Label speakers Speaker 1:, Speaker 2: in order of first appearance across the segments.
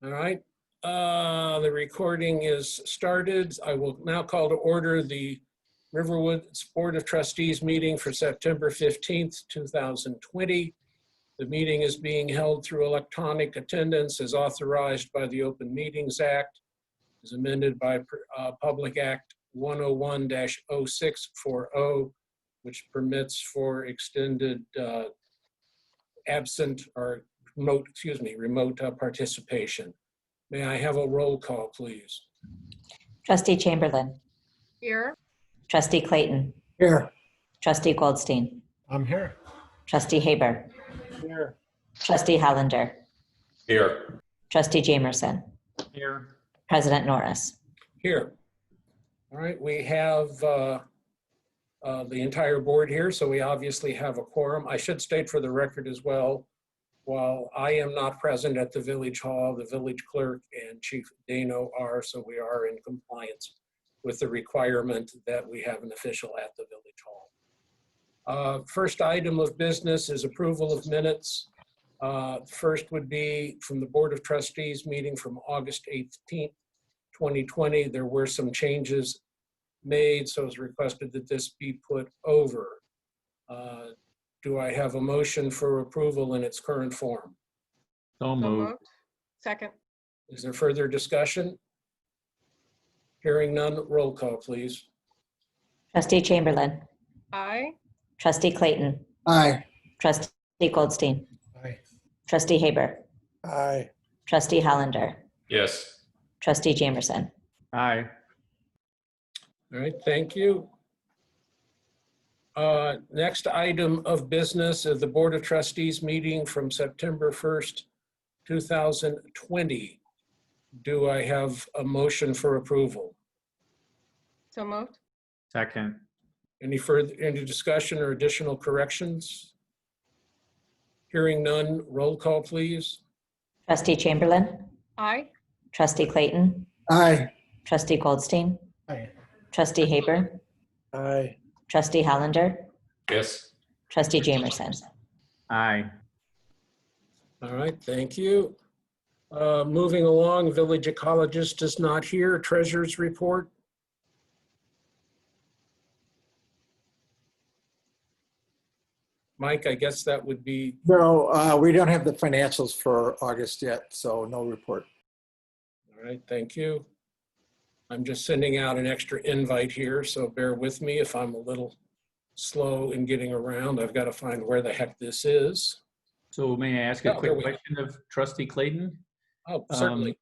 Speaker 1: All right. The recording is started. I will now call to order the Riverwood Board of Trustees meeting for September 15th, 2020. The meeting is being held through electronic attendance as authorized by the Open Meetings Act, as amended by Public Act 101-0640, which permits for extended absent or remote participation. May I have a roll call, please?
Speaker 2: Trustee Chamberlain.
Speaker 3: Here.
Speaker 2: Trustee Clayton.
Speaker 4: Here.
Speaker 2: Trustee Goldstein.
Speaker 4: I'm here.
Speaker 2: Trustee Haber.
Speaker 4: Here.
Speaker 2: Trustee Hollander.
Speaker 5: Here.
Speaker 2: Trustee Jamerson.
Speaker 5: Here.
Speaker 2: President Norris.
Speaker 1: Here. All right, we have the entire board here, so we obviously have a quorum. I should state for the record as well, while I am not present at the Village Hall, the village clerk and Chief Dano are, so we are in compliance with the requirement that we have an official at the Village Hall. First item of business is approval of minutes. First would be from the Board of Trustees meeting from August 18th, 2020. There were some changes made, so it's requested that this be put over. Do I have a motion for approval in its current form?
Speaker 5: So moved.
Speaker 3: Second.
Speaker 1: Is there further discussion? Hearing none, roll call, please.
Speaker 2: Trustee Chamberlain.
Speaker 3: Aye.
Speaker 2: Trustee Clayton.
Speaker 4: Aye.
Speaker 2: Trustee Goldstein.
Speaker 4: Aye.
Speaker 2: Trustee Haber.
Speaker 4: Aye.
Speaker 2: Trustee Hollander.
Speaker 5: Yes.
Speaker 2: Trustee Jamerson.
Speaker 5: Aye.
Speaker 1: All right, thank you. Next item of business is the Board of Trustees meeting from September 1st, 2020. Do I have a motion for approval?
Speaker 3: So moved.
Speaker 5: Second.
Speaker 1: Any discussion or additional corrections? Hearing none, roll call, please.
Speaker 2: Trustee Chamberlain.
Speaker 3: Aye.
Speaker 2: Trustee Clayton.
Speaker 4: Aye.
Speaker 2: Trustee Goldstein.
Speaker 4: Aye.
Speaker 2: Trustee Haber.
Speaker 4: Aye.
Speaker 2: Trustee Hollander.
Speaker 5: Yes.
Speaker 2: Trustee Jamerson.
Speaker 5: Aye.
Speaker 1: All right, thank you. Moving along, village ecologist is not here. Treasurer's report. Mike, I guess that would be,
Speaker 4: No, we don't have the financials for August yet, so no report.
Speaker 1: all right, thank you. I'm just sending out an extra invite here, so bear with me if I'm a little slow in getting around. I've got to find where the heck this is.
Speaker 5: So may I ask a
Speaker 1: Oh, there
Speaker 5: quick
Speaker 1: we go.
Speaker 5: question of Trustee Clayton?
Speaker 1: Oh, certainly.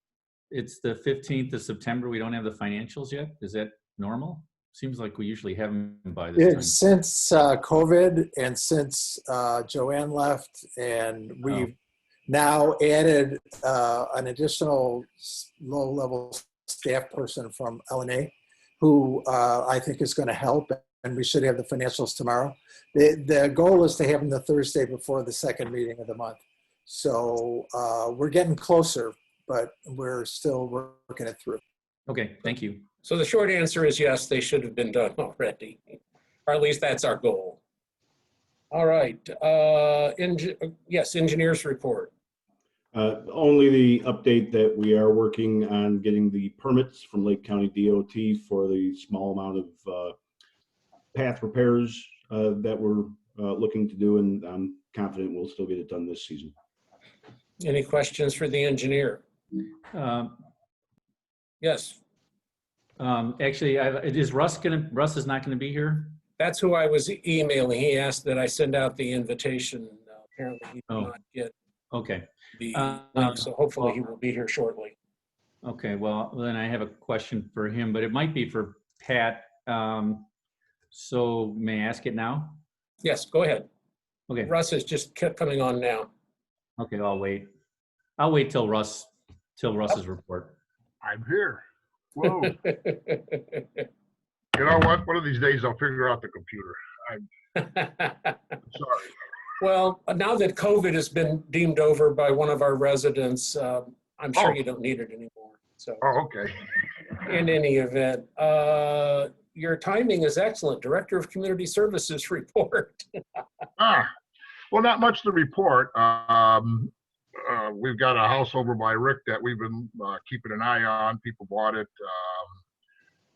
Speaker 5: It's the 15th of September. We don't have the financials yet. Is that normal? Seems like we usually have them by this time.
Speaker 4: Since COVID and since Joanne left, and we've now added an additional low-level staff person from LNA who I think is going to help, and we should have the financials tomorrow. The goal is to have them the Thursday before the second meeting of the month. So we're getting closer, but we're still working it through.
Speaker 5: Okay, thank you.
Speaker 1: So the short answer is yes, they should have been done already, or at least that's our goal. All right, yes, engineer's report.
Speaker 6: Only the update that we are working on getting the permits from Lake County DOT for the small amount of path repairs that we're looking to do, and I'm confident we'll still get it done this season.
Speaker 1: Any questions for the engineer? Yes.
Speaker 5: Actually, is Russ is not going to be here?
Speaker 1: That's who I was emailing. He asked that I send out the invitation. Apparently he did not get
Speaker 5: Okay.
Speaker 1: the link, so hopefully he will be here shortly.
Speaker 5: Okay, well, then I have a question for him, but it might be for Pat. So may I ask it now?
Speaker 1: Yes, go ahead.
Speaker 5: Okay.
Speaker 1: Russ is just kept coming on now.
Speaker 5: Okay, I'll wait. I'll wait till Russ's report.
Speaker 7: I'm here. Whoa. You know what? One of these days I'll figure out the computer. I'm sorry.
Speaker 1: Well, now that COVID has been deemed over by one of our residents, I'm sure you don't need it anymore. So,
Speaker 7: Oh, okay.
Speaker 1: in any event, your timing is excellent. Director of Community Services report.
Speaker 7: Well, not much to report. we've got a house over by Rick that we've been keeping an eye on. People bought it.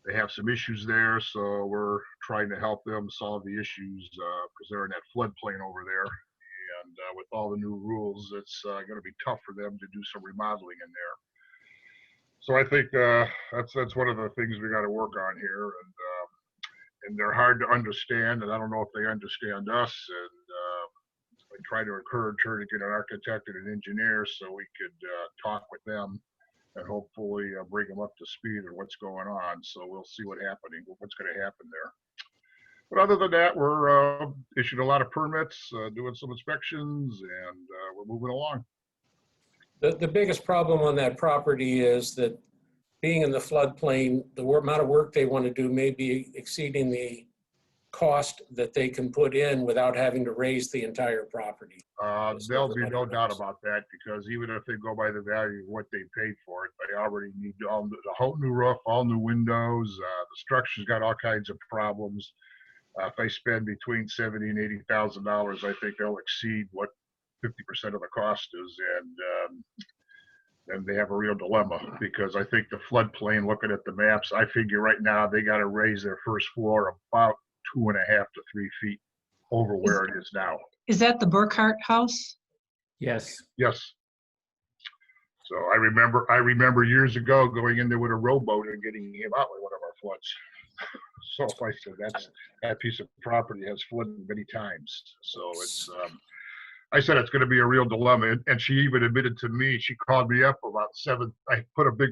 Speaker 7: They have some issues there, so we're trying to help them solve the issues because they're in that floodplain over there. And with all the new rules, it's going to be tough for them to do some remodeling in there. So I think that's one of the things we got to work on here, and they're hard to understand, and I don't know if they understand us. And I try to encourage her to get an architect and an engineer so we could talk with them and hopefully bring them up to speed on what's going on. So we'll see what's going to happen there. But other than that, we're issued a lot of permits, doing some inspections, and we're moving along.
Speaker 1: The biggest problem on that property is that being in the floodplain, the amount of work they want to do may be exceeding the cost that they can put in without having to raise the entire property.
Speaker 7: There'll be no doubt about that, because even if they go by the value of what they paid for it, they already need all the whole new roof, all new windows. The structure's got all kinds of problems. If they spend between $70,000 and $80,000, I think they'll exceed what 50% of the cost is, and they have a real dilemma, because I think the floodplain, looking at the maps, I figure right now they got to raise their first floor about 2.5 to 3 feet over where it is now.
Speaker 8: Is that the Burkhart house?
Speaker 5: Yes.
Speaker 7: Yes. So I remember years ago going in there with a rowboat and getting him out with one of our floods. So I said that piece of property has flooded many times. So it's I said it's going to be a real dilemma, and she even admitted to me. She called me up about 7. Rick put a big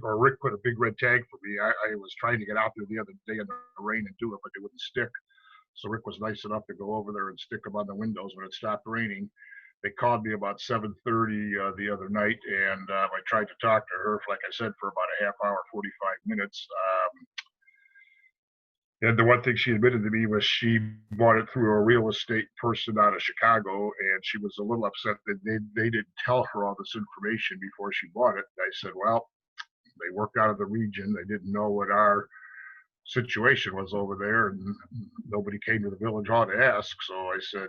Speaker 7: red tag for me. I was trying to get out there the other day in the rain and do it, but it wouldn't stick. So Rick was nice enough to go over there and stick them on the windows when it stopped raining. They called me about 7:30 the other night, and I tried to talk to her, like I said, for about a half hour, 45 minutes. And the one thing she admitted to me was she bought it through a real estate person out of Chicago, and she was a little upset that they didn't tell her all this information before she bought it. I said, well, they work out of the region. They didn't know what our situation was over there, and nobody came to the village hall to ask. So I said,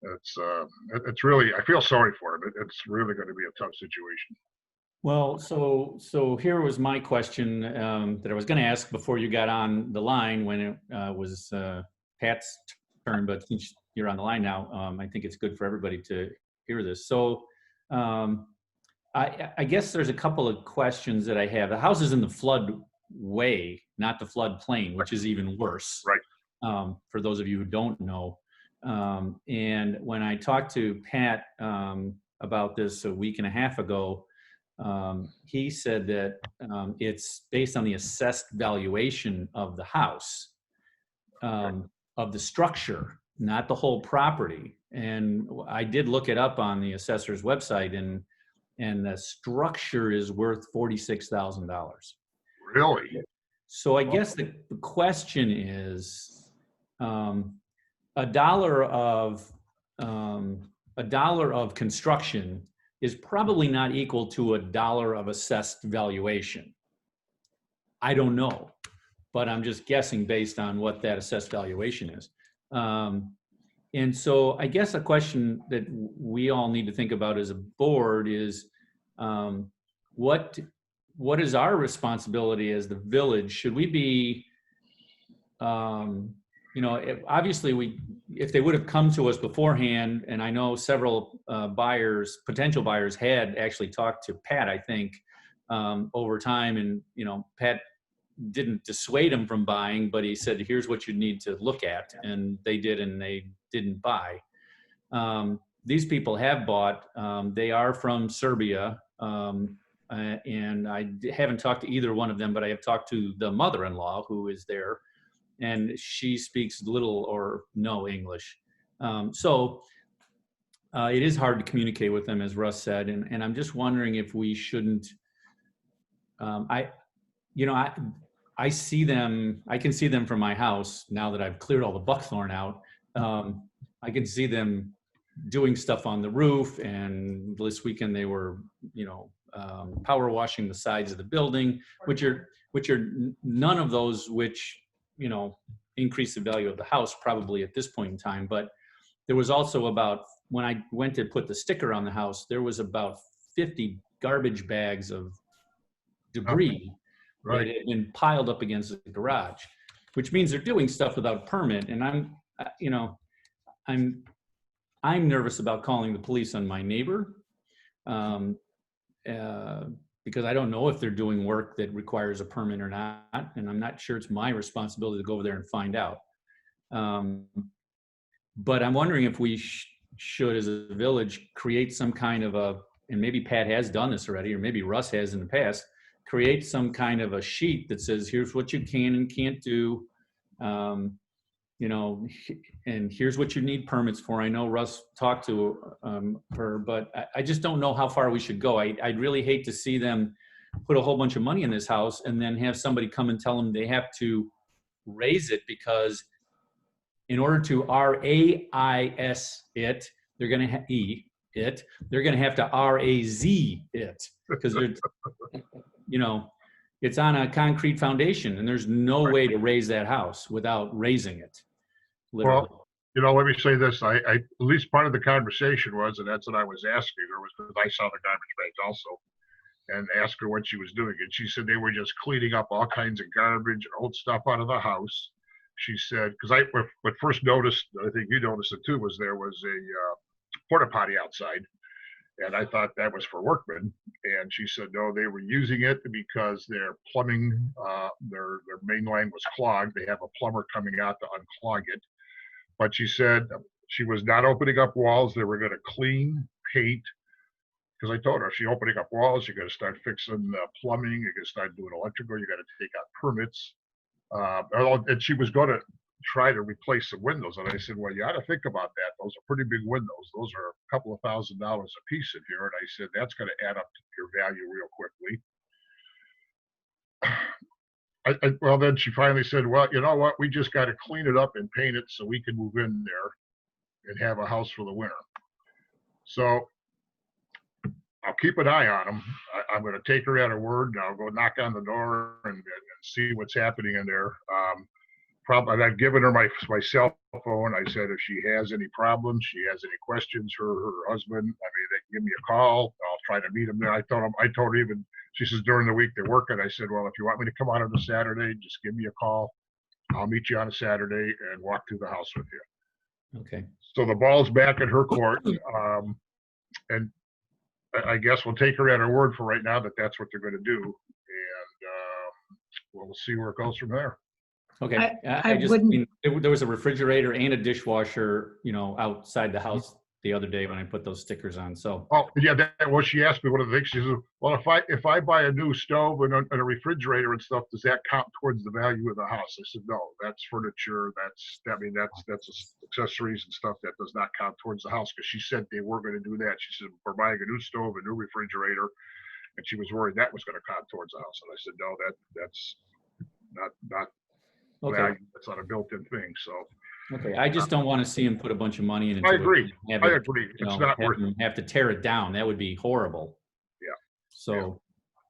Speaker 7: it's really, I feel sorry for them. It's really going to be a tough situation.
Speaker 5: Well, so here was my question that I was going to ask before you got on the line when it was Pat's turn, but since you're on the line now, I think it's good for everybody to hear this. So I guess there's a couple of questions that I have. The house is in the floodway, not the floodplain, which is even worse.
Speaker 7: Right.
Speaker 5: For those of you who don't know. And when I talked to Pat about this a week and a half ago, he said that it's based on the assessed valuation of the house, of the structure, not the whole property. And I did look it up on the assessor's website, and the structure is worth $46,000.
Speaker 7: Really?
Speaker 5: So I guess the question is, a dollar of construction is probably not equal to a dollar of assessed valuation. I don't know, but I'm just guessing based on what that assessed valuation is. And so I guess a question that we all need to think about as a board is, what is our responsibility as the village? Should we be, obviously if they would have come to us beforehand, and I know several potential buyers had actually talked to Pat, I think, over time, and, Pat didn't dissuade them from buying, but he said, here's what you need to look at. And they did, and they didn't buy. These people have bought. They are from Serbia. And I haven't talked to either one of them, but I have talked to the mother-in-law who is there, and she speaks little or no English. So it is hard to communicate with them, as Russ said, and I'm just wondering if we shouldn't, I see them, I can see them from my house now that I've cleared all the buckthorn out. I can see them doing stuff on the roof, and this weekend they were, power washing the sides of the building, which are none of those which, increase the value of the house probably at this point in time. But there was also about when I went to put the sticker on the house, there was about 50 garbage bags of debris that
Speaker 7: Right.
Speaker 5: had been piled up against the garage, which means they're doing stuff without a permit. And I'm nervous about calling the police on my neighbor, because I don't know if they're doing work that requires a permit or not, and I'm not sure it's my responsibility to go over there and find out. But I'm wondering if we should, as a village, create some kind of and maybe Pat has done this already, or maybe Russ has in the past, create some kind of a sheet that says, here's what you can and can't do, and here's what you need permits for. I know Russ talked to her, but I just don't know how far we should go. I'd really hate to see them put a whole bunch of money in this house and then have somebody come and tell them they have to raise it, because in order to RAIS it, they're going to they're going to have to RAZ it, because it's on a concrete foundation, and there's no way to raise that house without raising it. Literally.
Speaker 7: Well, let me say this. I at least part of the conversation was, and that's what I was asking her, was because I saw the garbage bags also, and asked her what she was doing. And she said they were just cleaning up all kinds of garbage, old stuff out of the house. She said, because what first noticed, I think you noticed it too, was there was a porta potty outside. And I thought that was for workmen. And she said, no, they were using it because their plumbing, their main line was clogged. They have a plumber coming out to unclog it. But she said she was not opening up walls. They were going to clean, paint. Because I told her, if you're opening up walls, you got to start fixing plumbing. You got to start doing electrical. You got to take out permits. And she was going to try to replace the windows. And I said, well, you ought to think about that. Those are pretty big windows. Those are a couple of $1,000s a piece in here. And I said, that's going to add up to your value real quickly. Well, then she finally said, well, you know what? We just got to clean it up and paint it so we can move in there and have a house for the winter. So I'll keep an eye on them. I'm going to take her at her word, and I'll go knock on the door and see what's happening in there. Probably, I've given her my cell phone. I said if she has any problems, she has any questions, her husband, they can give me a call. I'll try to meet them there. I told her even, she says during the week they're working. I said, well, if you want me to come out on a Saturday, just give me a call. I'll meet you on a Saturday and walk through the house with you.
Speaker 5: Okay.
Speaker 7: So the ball's back in her court. And I guess we'll take her at her word for right now that that's what they're going to do. And we'll see where it goes from there.
Speaker 5: Okay.
Speaker 8: I wouldn't-
Speaker 5: There was a refrigerator and a dishwasher, outside the house the other day when I put those stickers on. So,
Speaker 7: Oh, yeah, she asked me one of the things. She said, well, if I buy a new stove and a refrigerator and stuff, does that count towards the value of the house? I said, no, that's furniture. That's accessories and stuff that does not count towards the house, because she said they were going to do that. She said, we're buying a new stove, a new refrigerator, and she was worried that was going to count towards the house. And I said, no, that's not
Speaker 5: okay.
Speaker 7: value. That's not a built-in thing. So
Speaker 5: Okay. I just don't want to see him put a bunch of money in.
Speaker 7: I agree. I agree. It's not worth it.
Speaker 5: Have to tear it down. That would be horrible.
Speaker 7: Yeah.
Speaker 5: So.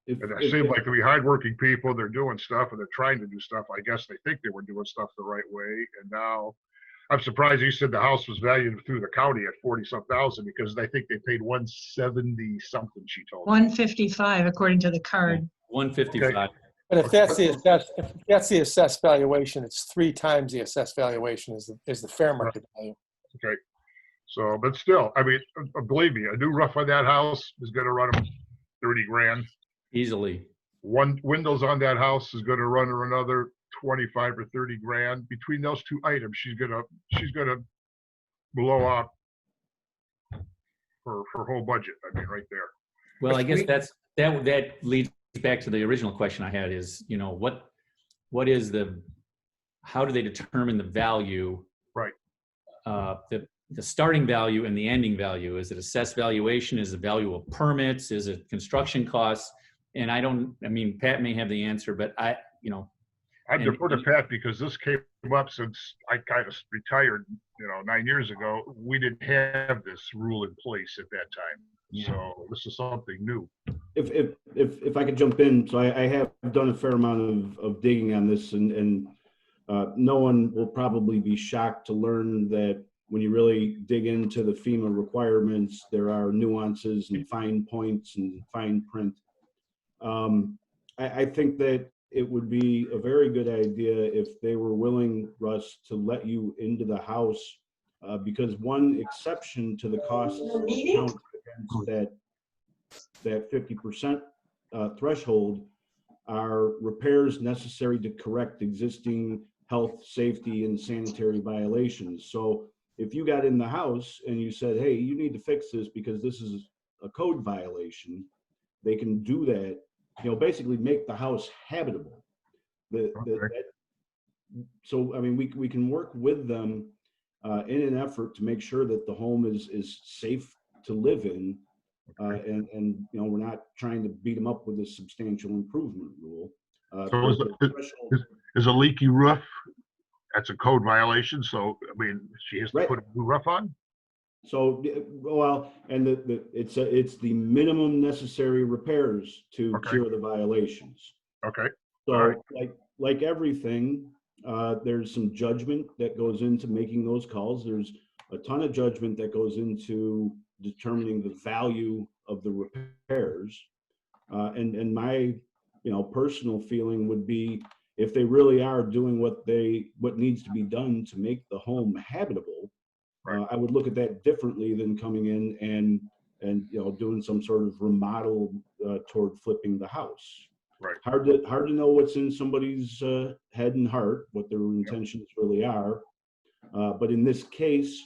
Speaker 6: If,
Speaker 7: And
Speaker 6: if-
Speaker 7: they seem like to be hardworking people. They're doing stuff and they're trying to do stuff. I guess they think they were doing stuff the right way. And now I'm surprised you said the house was valued through the county at 40-some thousand, because I think they paid 170 something, she told me.
Speaker 8: 155 according to the card.
Speaker 5: 155.
Speaker 9: But if that's the assessed valuation, it's 3 times the assessed valuation is the fair market value.
Speaker 7: Okay. So, but still, believe me, a new roof on that house is going to run them 30 grand.
Speaker 5: Easily.
Speaker 7: One windows on that house is going to run her another 25 or 30 grand. Between those two items, she's gonna blow out her whole budget. Right there.
Speaker 5: Well, I guess that leads back to the original question I had is, what is how do they determine the value?
Speaker 7: Right.
Speaker 5: The starting value and the ending value. Is it assessed valuation? Is it value of permits? Is it construction costs? And Pat may have the answer, but I
Speaker 7: defer to Pat, because this came up since I kind of retired, 9 years ago. We didn't have this rule in place at that time.
Speaker 5: Yeah.
Speaker 7: So this is something new.
Speaker 6: if I could jump in, so I have done a fair amount of digging on this, and no one will probably be shocked to learn that when you really dig into the FEMA requirements, there are nuances and fine points and fine print. I think that it would be a very good idea if they were willing, Russ, to let you into the house, because one exception to the costs count against that 50% threshold are repairs necessary to correct existing health, safety, and sanitary violations. So if you got in the house and you said, hey, you need to fix this because this is a code violation, they can do that, basically make the house habitable. So, I mean, we can work with them in an effort to make sure that the home is safe to live in. And we're not trying to beat them up with a substantial improvement rule.
Speaker 7: So is a leaky roof, that's a code violation, so, I mean, she has to
Speaker 6: Right.
Speaker 7: put a new roof on?
Speaker 6: So, well, and it's the minimum necessary repairs to
Speaker 7: Okay.
Speaker 6: cure the violations.
Speaker 7: Okay,
Speaker 6: So,
Speaker 7: all right.
Speaker 6: like everything, there's some judgment that goes into making those calls. There's a ton of judgment that goes into determining the value of the repairs. And my, personal feeling would be, if they really are doing what needs to be done to make the home habitable,
Speaker 7: Right.
Speaker 6: I would look at that differently than coming in and doing some sort of remodel toward flipping the house.
Speaker 7: Right.
Speaker 6: Hard to know what's in somebody's head and heart, what their intentions really are. But in this case,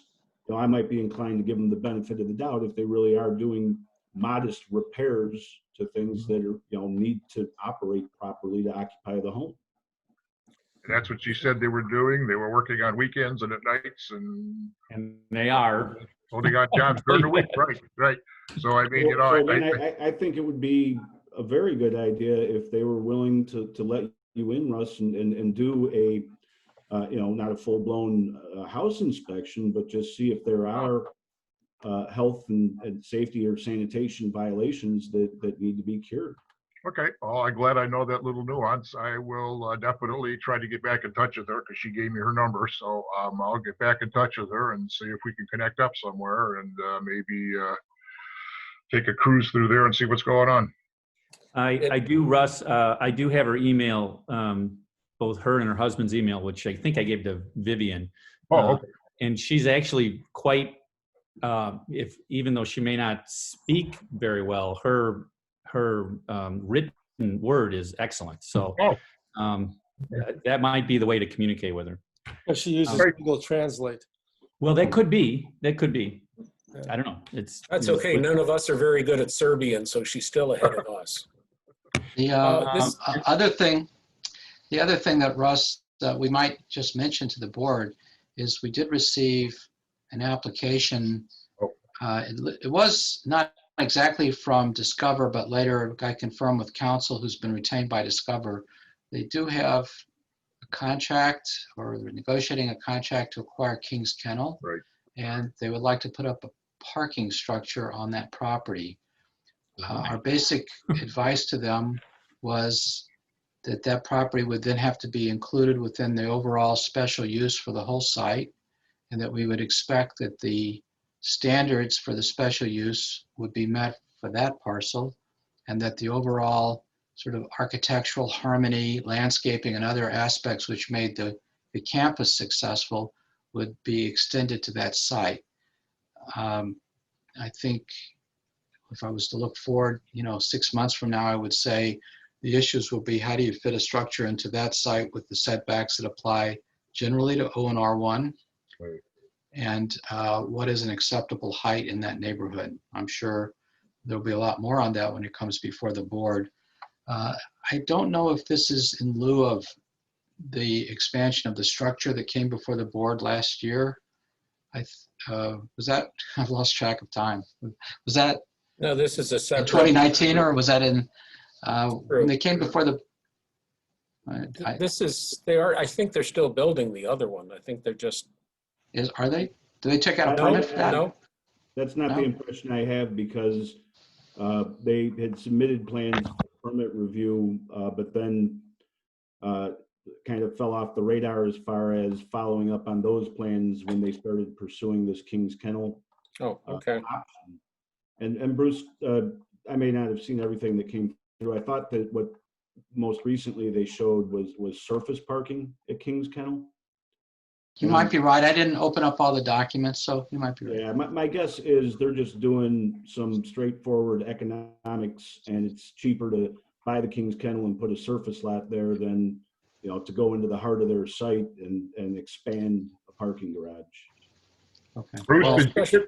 Speaker 6: I might be inclined to give them the benefit of the doubt if they really are doing modest repairs to things that are, need to operate properly to occupy the home.
Speaker 7: And that's what she said they were doing. They were working on weekends and at nights
Speaker 5: And they are.
Speaker 7: well, they got jobs during the week. Right. So, I mean,
Speaker 6: So then I think it would be a very good idea if they were willing to let you in, Russ, and do a, not a full-blown house inspection, but just see if there are health and safety or sanitation violations that need to be cured.
Speaker 7: okay. Well, I'm glad I know that little nuance. I will definitely try to get back in touch with her because she gave me her number. So I'll get back in touch with her and see if we can connect up somewhere and maybe take a cruise through there and see what's going on.
Speaker 5: I do, Russ, I do have her email, both her and her husband's email, which I think I gave to Vivian.
Speaker 7: Oh, okay.
Speaker 5: And she's actually quite, even though she may not speak very well, her written word is excellent. So that might be the way to communicate with her.
Speaker 9: She uses Google Translate.
Speaker 5: Well, that could be. I don't know.
Speaker 1: That's okay. None of us are very good at Serbian, so she's still ahead of us.
Speaker 10: The other thing that Russ, we might just mention to the board is we did receive an application. It was not exactly from Discover, but later I confirmed with counsel who's been retained by Discover. They do have a contract, or they're negotiating a contract to acquire King's Kennel.
Speaker 7: Right.
Speaker 10: And they would like to put up a parking structure on that property. Our basic advice to them was that property would then have to be included within the overall special use for the whole site, and that we would expect that the standards for the special use would be met for that parcel, and that the overall sort of architectural harmony, landscaping, and other aspects which made the campus successful would be extended to that site. I think if I was to look forward, 6 months from now, I would say the issues will be, how do you fit a structure into that site with the setbacks that apply generally to O and R1?
Speaker 7: Right.
Speaker 10: And what is an acceptable height in that neighborhood? I'm sure there'll be a lot more on that when it comes before the board. I don't know if this is in lieu of the expansion of the structure that came before the board last year. Was that, I've lost track of time. Was that
Speaker 1: No, this is a
Speaker 10: in
Speaker 1: separate.
Speaker 10: 2019, or was that in, when they came before the,
Speaker 1: I think they're still building the other one. I think they're just.
Speaker 10: are they? Do they check out a permit for that?
Speaker 1: No,
Speaker 6: That's not
Speaker 10: No?
Speaker 6: the impression I have, because they had submitted plans for permit review, but then kind of fell off the radar as far as following up on those plans when they started pursuing this King's Kennel
Speaker 1: Oh, okay.
Speaker 6: option. And Bruce, I may not have seen everything that came through. I thought that what most recently they showed was surface parking at King's Kennel.
Speaker 10: You might be right. I didn't open up all the documents, so you might be right.
Speaker 6: Yeah, my guess is they're just doing some straightforward economics, and it's cheaper to buy the King's Kennel and put a surface lot there than, to go into the heart of their site and expand a parking garage.
Speaker 10: Okay.
Speaker 7: Bruce,
Speaker 10: Well,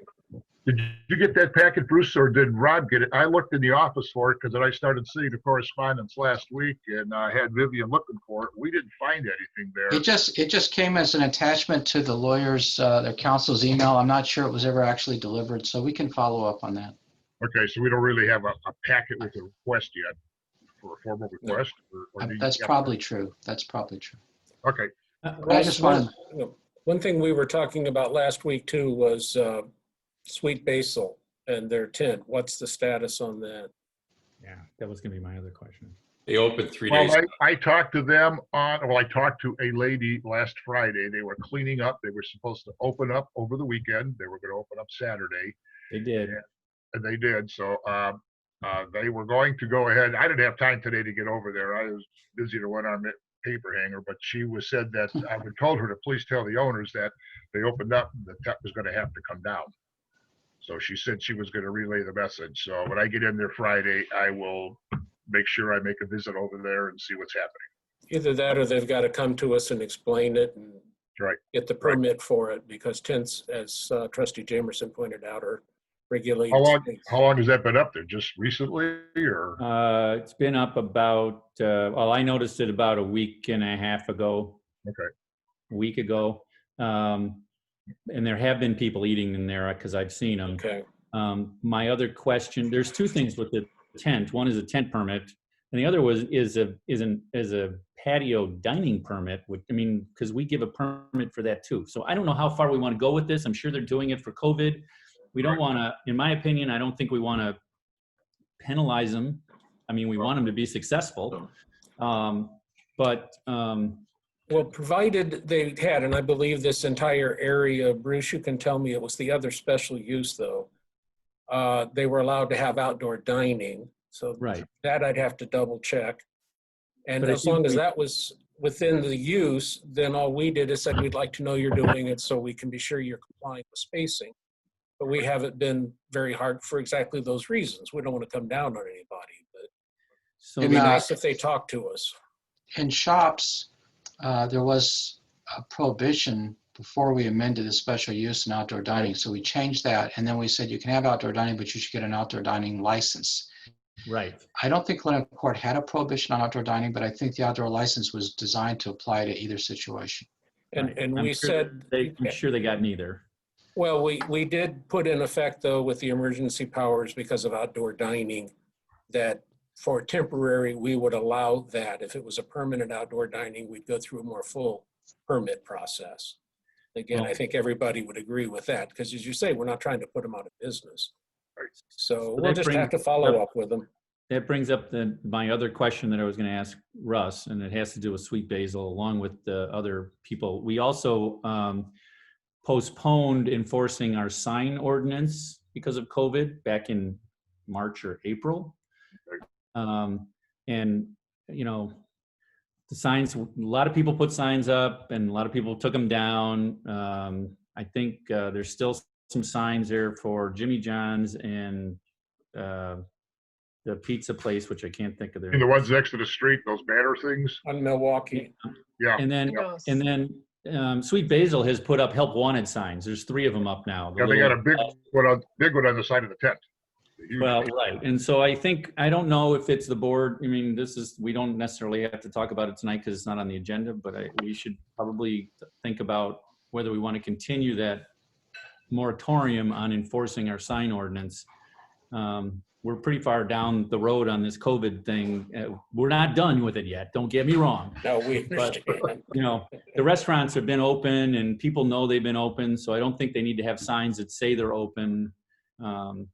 Speaker 7: did you get that packet, Bruce, or did Rob get it? I looked in the office for it because then I started seeing the correspondence last week, and I had Vivian looking for it. We didn't find anything there.
Speaker 10: it just came as an attachment to the lawyers, their counsel's email. I'm not sure it was ever actually delivered, so we can follow up on that.
Speaker 7: Okay, so we don't really have a packet with a request yet for a formal request? Or do you
Speaker 10: That's
Speaker 7: have-
Speaker 10: probably true. That's probably true.
Speaker 7: Okay,
Speaker 10: I just wanted,
Speaker 1: One thing we were talking about last week too was Sweet Basil and their tent. What's the status on that?
Speaker 5: Yeah, that was gonna be my other question.
Speaker 11: They opened 3
Speaker 7: well,
Speaker 11: days.
Speaker 7: I talked to them I talked to a lady last Friday. They were cleaning up. They were supposed to open up over the weekend. They were going to open up Saturday,
Speaker 5: They did.
Speaker 7: and they did. So they were going to go ahead. I didn't have time today to get over there. I was busy to run our paper hanger, but she said that I would told her to please tell the owners that they opened up and the tent was going to have to come down. So she said she was going to relay the message. So when I get in there Friday, I will make sure I make a visit over there and see what's happening.
Speaker 1: Either that or they've got to come to us and explain it and
Speaker 7: Right.
Speaker 1: get the permit for it, because tents, as Trustee Jamerson pointed out, are regulated.
Speaker 7: How long has that been up there? Just recently, or?
Speaker 5: It's been up about, well, I noticed it about a week and a half ago.
Speaker 7: Okay.
Speaker 5: A week ago. And there have been people eating in there because I've seen them.
Speaker 1: Okay.
Speaker 5: My other question, there's two things with the tent. One is a tent permit, and the other is a patio dining permit. Because we give a permit for that too. So I don't know how far we want to go with this. I'm sure they're doing it for COVID. We don't want to, in my opinion, I don't think we want to penalize them. We want them to be successful.
Speaker 1: Well, provided they had, and I believe this entire area, Bruce, you can tell me it was the other special use though. They were allowed to have outdoor dining. So
Speaker 5: Right.
Speaker 1: that I'd have to double check. And
Speaker 5: But I
Speaker 1: as long
Speaker 5: think
Speaker 1: as
Speaker 5: we-
Speaker 1: that was within the use, then all we did is said, we'd like to know you're doing it so we can be sure you're complying with spacing. But we haven't been very hard for exactly those reasons. We don't want to come down on anybody, but
Speaker 5: So
Speaker 1: it'd be
Speaker 10: In,
Speaker 1: nice if they talk to us.
Speaker 10: in shops, there was a prohibition before we amended the special use and outdoor dining. So we changed that, and then we said you can have outdoor dining, but you should get an outdoor dining license.
Speaker 5: right.
Speaker 10: I don't think Glen Court had a prohibition on outdoor dining, but I think the outdoor license was designed to apply to either situation.
Speaker 1: And
Speaker 5: I'm
Speaker 1: we
Speaker 5: sure
Speaker 1: said,
Speaker 5: I'm sure they got neither.
Speaker 1: well, we did put in effect though with the emergency powers because of outdoor dining, that for temporary, we would allow that. If it was a permanent outdoor dining, we'd go through a more full permit process. Again, I think everybody would agree with that, because as you say, we're not trying to put them out of business. So we'll
Speaker 5: that
Speaker 1: just have to
Speaker 5: brings
Speaker 1: follow
Speaker 5: up-
Speaker 1: up with them.
Speaker 5: That brings up my other question that I was going to ask Russ, and it has to do with Sweet Basil, along with the other people. We also postponed enforcing our sign ordinance because of COVID back in March or April. And, the signs, a lot of people put signs up and a lot of people took them down. I think there's still some signs there for Jimmy John's and the pizza place, which I can't think of their.
Speaker 7: And the ones next to the street, those banner things?
Speaker 1: On Milwaukee,
Speaker 7: Yeah.
Speaker 5: And then,
Speaker 3: Yes.
Speaker 5: Sweet Basil has put up help wanted signs. There's 3 of them up now.
Speaker 7: Yeah, they got a big one on the side of the tent.
Speaker 5: Well, right. And so I don't know if it's the board. We don't necessarily have to talk about it tonight because it's not on the agenda, but we should probably think about whether we want to continue that moratorium on enforcing our sign ordinance. We're pretty far down the road on this COVID thing. We're not done with it yet. Don't get me wrong.
Speaker 1: no, we
Speaker 5: But,
Speaker 1: understand.
Speaker 5: the restaurants have been open and people know they've been open. So I don't think they need to have signs that say they're open.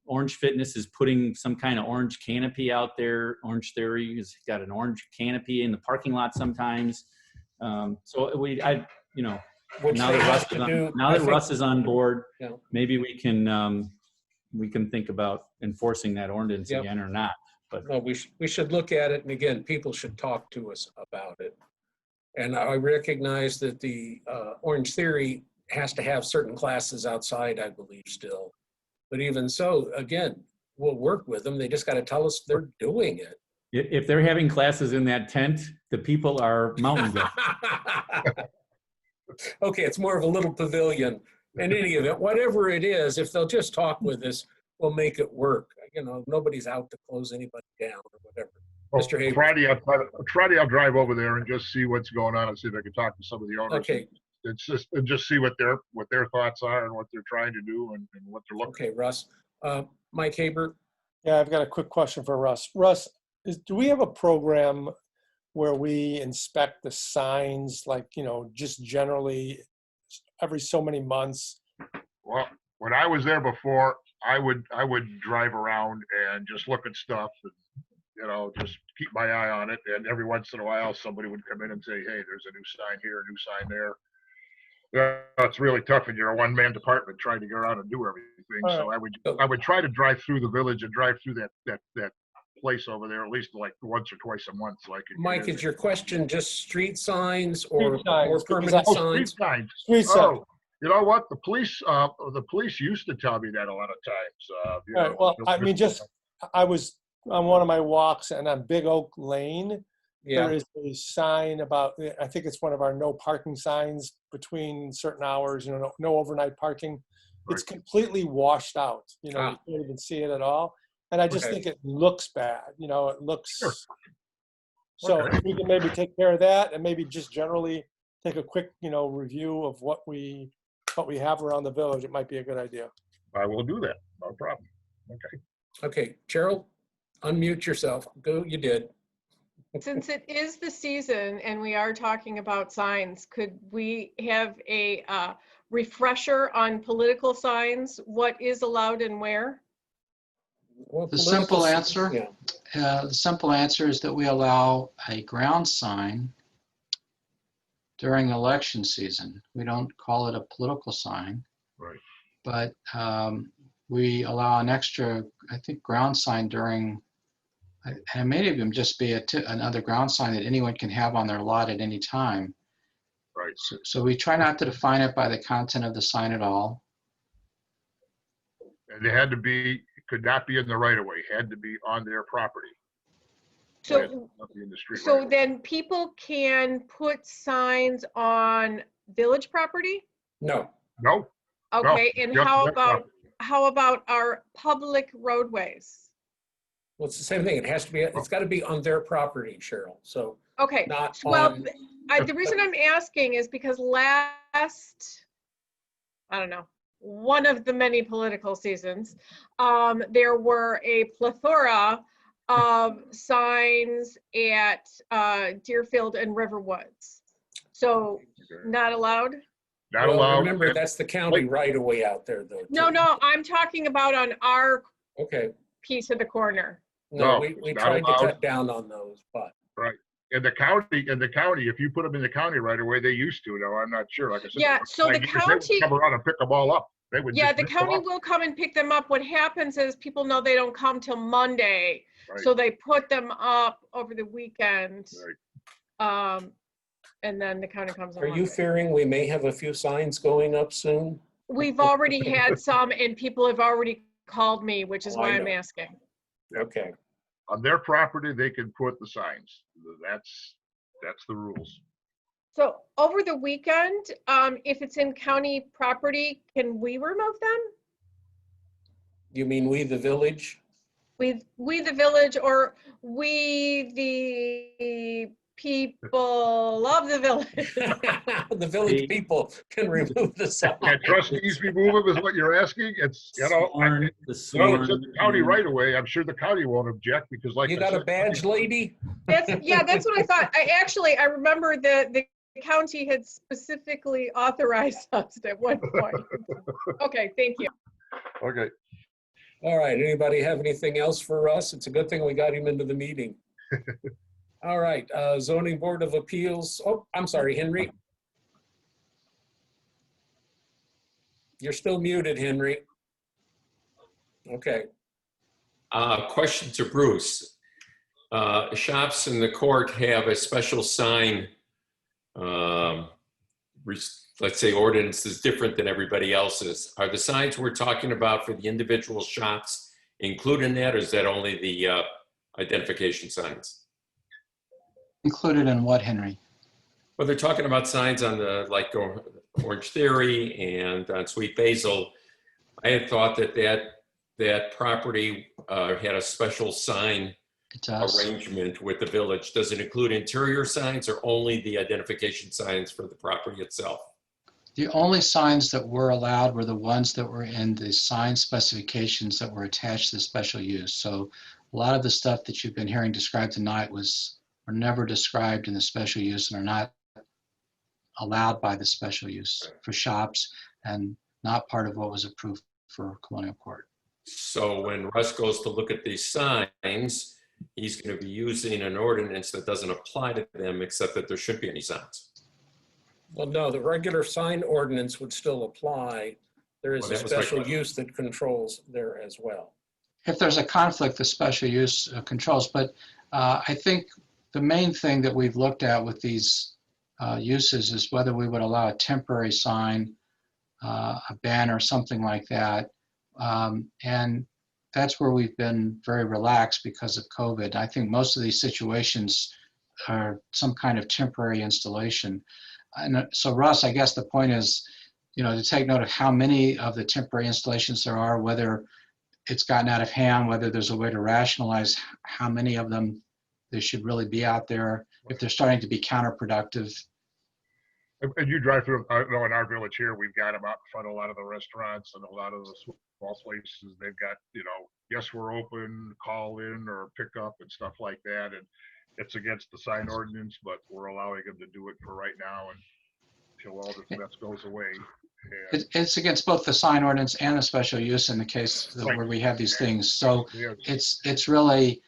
Speaker 5: Orange Fitness is putting some kind of orange canopy out there. Orange Theory has got an orange canopy in the parking lot sometimes. So you know,
Speaker 1: Which
Speaker 5: now
Speaker 1: they
Speaker 5: that
Speaker 1: have to do.
Speaker 5: now
Speaker 1: I
Speaker 5: that
Speaker 1: think-
Speaker 5: Russ is on board,
Speaker 1: Yeah.
Speaker 5: maybe we can think about enforcing that ordinance
Speaker 1: Yep.
Speaker 5: again or not.
Speaker 1: No, we should look at it, and again, people should talk to us about it. And I recognize that the Orange Theory has to have certain classes outside, I believe, still. But even so, again, we'll work with them. They just got to tell us they're doing it.
Speaker 5: If they're having classes in that tent, the people are mountain goats.
Speaker 1: Okay, it's more of a little pavilion. In any event, whatever it is, if they'll just talk with us, we'll make it work. You know, nobody's out to close anybody down or whatever.
Speaker 7: Well,
Speaker 1: Mr. Haber.
Speaker 7: Friday I'll drive over there and just see what's going on and see if I can talk to some of the owners.
Speaker 1: Okay.
Speaker 7: It's just see what their thoughts are and what they're trying to do and what they're looking.
Speaker 1: Okay, Russ. Mike Haber.
Speaker 9: Yeah, I've got a quick question for Russ. Russ, do we have a program where we inspect the signs, like, you know, just generally every so many months?
Speaker 7: Well, when I was there before, I would drive around and just look at stuff and, you know, just keep my eye on it. And every once in a while, somebody would come in and say, hey, there's a new sign here, a new sign there. Yeah, it's really tough when you're a one-man department trying to go around and do everything.
Speaker 9: All
Speaker 7: So I would try to drive through the village and drive through that place over there at least like once or twice a month. So I could.
Speaker 1: Mike, is your question just street signs or
Speaker 9: Street signs,
Speaker 1: more
Speaker 9: because
Speaker 1: permanent
Speaker 7: Oh,
Speaker 1: signs?
Speaker 7: street signs.
Speaker 9: Street signs.
Speaker 7: Oh, you know what? The police used to tell me that a lot of times. You
Speaker 9: Right,
Speaker 7: know,
Speaker 9: well, I mean, I was on one of my walks and on Big Oak Lane,
Speaker 1: Yeah,
Speaker 9: there is a sign about, I think it's one of our no parking signs between certain hours, you know, no overnight parking. It's completely washed out, you know, you can't even see it at all. And I just
Speaker 1: Okay.
Speaker 9: think it looks bad, you know, it looks.
Speaker 7: Sure.
Speaker 9: So
Speaker 7: Okay.
Speaker 9: if we can maybe take care of that and maybe just generally take a quick, you know, review of what we have around the village, it might be a good idea.
Speaker 7: I will do that. No problem. Okay.
Speaker 1: okay. Cheryl, unmute yourself. Go, you did.
Speaker 3: Since it is the season and we are talking about signs, could we have a refresher on political signs? What is allowed and where?
Speaker 1: Well,
Speaker 10: The
Speaker 1: political
Speaker 10: simple
Speaker 1: s-
Speaker 10: answer?
Speaker 1: Yeah.
Speaker 10: The simple answer is that we allow a ground sign during election season. We don't call it a political sign.
Speaker 7: Right.
Speaker 10: But we allow an extra, I think, ground sign during, and it may even just be another ground sign that anyone can have on their lot at any time.
Speaker 7: Right.
Speaker 10: So we try not to define it by the content of the sign at all.
Speaker 7: And they had to be, could not be in the right of way, had to be on their property.
Speaker 3: So,
Speaker 7: Not be in the street.
Speaker 3: so
Speaker 7: right away.
Speaker 3: then people can put signs on village property?
Speaker 1: No,
Speaker 7: No,
Speaker 3: Okay, and
Speaker 7: just
Speaker 3: how
Speaker 7: that
Speaker 3: how about our public roadways?
Speaker 1: well, it's the same thing. It has to be, it's got to be on their property, Cheryl. So
Speaker 3: Okay,
Speaker 1: not
Speaker 3: well,
Speaker 1: on,
Speaker 3: the reason I'm asking is because last, I don't know, one of the many political seasons, there were a plethora of signs at Deerfield and Riverwoods. So not allowed?
Speaker 7: not
Speaker 1: well,
Speaker 7: allowed.
Speaker 1: remember, that's the county right away out there though.
Speaker 3: No,
Speaker 1: too.
Speaker 3: no, I'm talking about on our
Speaker 1: Okay,
Speaker 3: piece of the corner.
Speaker 1: no,
Speaker 7: No,
Speaker 1: we
Speaker 7: it's not
Speaker 1: tried to
Speaker 7: allowed.
Speaker 1: cut down on those, but
Speaker 7: In the county, if you put them in the county right away, they used to, though, I'm not sure, like I said.
Speaker 3: Yeah, so the
Speaker 7: they would
Speaker 3: county-
Speaker 7: Come around and pick them all up. They would.
Speaker 3: Yeah,
Speaker 7: just
Speaker 3: the
Speaker 7: pick them
Speaker 3: county
Speaker 7: up.
Speaker 3: will come and pick them up. What happens is people know they don't come till Monday.
Speaker 7: Right.
Speaker 3: So they put them up over the weekend.
Speaker 7: Right.
Speaker 3: And then the county comes on
Speaker 1: are you
Speaker 3: Monday.
Speaker 1: fearing we may have a few signs going up soon?
Speaker 3: We've already had some and people have already called me, which is
Speaker 1: Oh, I
Speaker 3: why I'm
Speaker 1: know.
Speaker 3: asking.
Speaker 1: Okay,
Speaker 7: On their property, they can put the signs. That's the rules.
Speaker 3: So over the weekend, if it's in county property, can we remove them?
Speaker 1: you mean we, the village?
Speaker 3: We the village, or we the people of the village?
Speaker 1: The village people can remove the sign.
Speaker 7: Can trustees remove them is what you're asking? It's, you know,
Speaker 5: Sworn- the
Speaker 7: no, it's
Speaker 5: sworn-
Speaker 7: in the county right away. I'm sure the county won't object because like.
Speaker 1: You
Speaker 7: I
Speaker 1: got a
Speaker 7: said,
Speaker 1: badge, lady?
Speaker 3: That's what I thought. I remember the county had specifically authorized us at one point. Okay, thank you.
Speaker 7: Okay.
Speaker 1: All right, anybody have anything else for us? It's a good thing we got him into the meeting. All right, zoning board of appeals. Oh, I'm sorry, Henry. You're still muted, Henry. Okay.
Speaker 11: Question to Bruce. Shops in the court have a special sign, let's say ordinance is different than everybody else's. Are the signs we're talking about for the individual shops included in that, or is that only the identification signs?
Speaker 10: Included in what, Henry?
Speaker 11: Well, they're talking about signs on the, like Orange Theory and on Sweet Basil. I had thought that property had a special sign
Speaker 10: It does.
Speaker 11: arrangement with the village. Does it include interior signs or only the identification signs for the property itself?
Speaker 10: The only signs that were allowed were the ones that were in the sign specifications that were attached to the special use. So a lot of the stuff that you've been hearing described tonight were never described in the special use and are not allowed by the special use for shops and not part of what was approved for Colonial Court.
Speaker 11: So when Russ goes to look at these signs, he's going to be using an ordinance that doesn't apply to them, except that there shouldn't be any signs.
Speaker 1: Well, no, the regular sign ordinance would still apply. There is
Speaker 11: Well,
Speaker 1: a
Speaker 11: that was my
Speaker 1: special
Speaker 11: question.
Speaker 1: use that controls there as well.
Speaker 10: If there's a conflict, the special use controls. But I think the main thing that we've looked at with these uses is whether we would allow a temporary sign, a banner, something like that. And that's where we've been very relaxed because of COVID. I think most of these situations are some kind of temporary installation. And so Russ, I guess the point is, to take note of how many of the temporary installations there are, whether it's gotten out of hand, whether there's a way to rationalize how many of them there should really be out there, if they're starting to be counterproductive.
Speaker 7: And you drive through, I know in our village here, we've got them out in front of a lot of the restaurants and a lot of the small places. They've got, yes, we're open, call in or pick up and stuff like that. And it's against the sign ordinance, but we're allowing them to do it for right now until all this mess goes away. And
Speaker 10: It's against both the sign ordinance and the special use in the case where we have these things. So
Speaker 7: yeah,
Speaker 10: it's really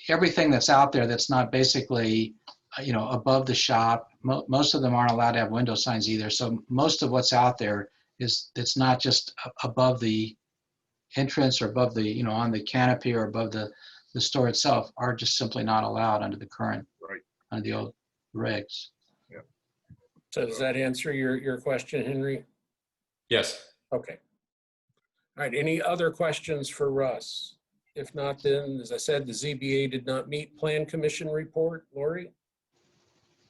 Speaker 10: everything that's out there that's not basically, above the shop. Most of them aren't allowed to have window signs either. So most of what's out there it's not just above the entrance or above the, on the canopy or above the store itself are just simply not allowed under the current,
Speaker 7: right.
Speaker 10: under the old regs.
Speaker 1: So does that answer your question, Henry?
Speaker 11: Yes.
Speaker 1: Okay. All right, any other questions for Russ? If not, then, as I said, the ZBA did not meet Plan Commission report. Lori?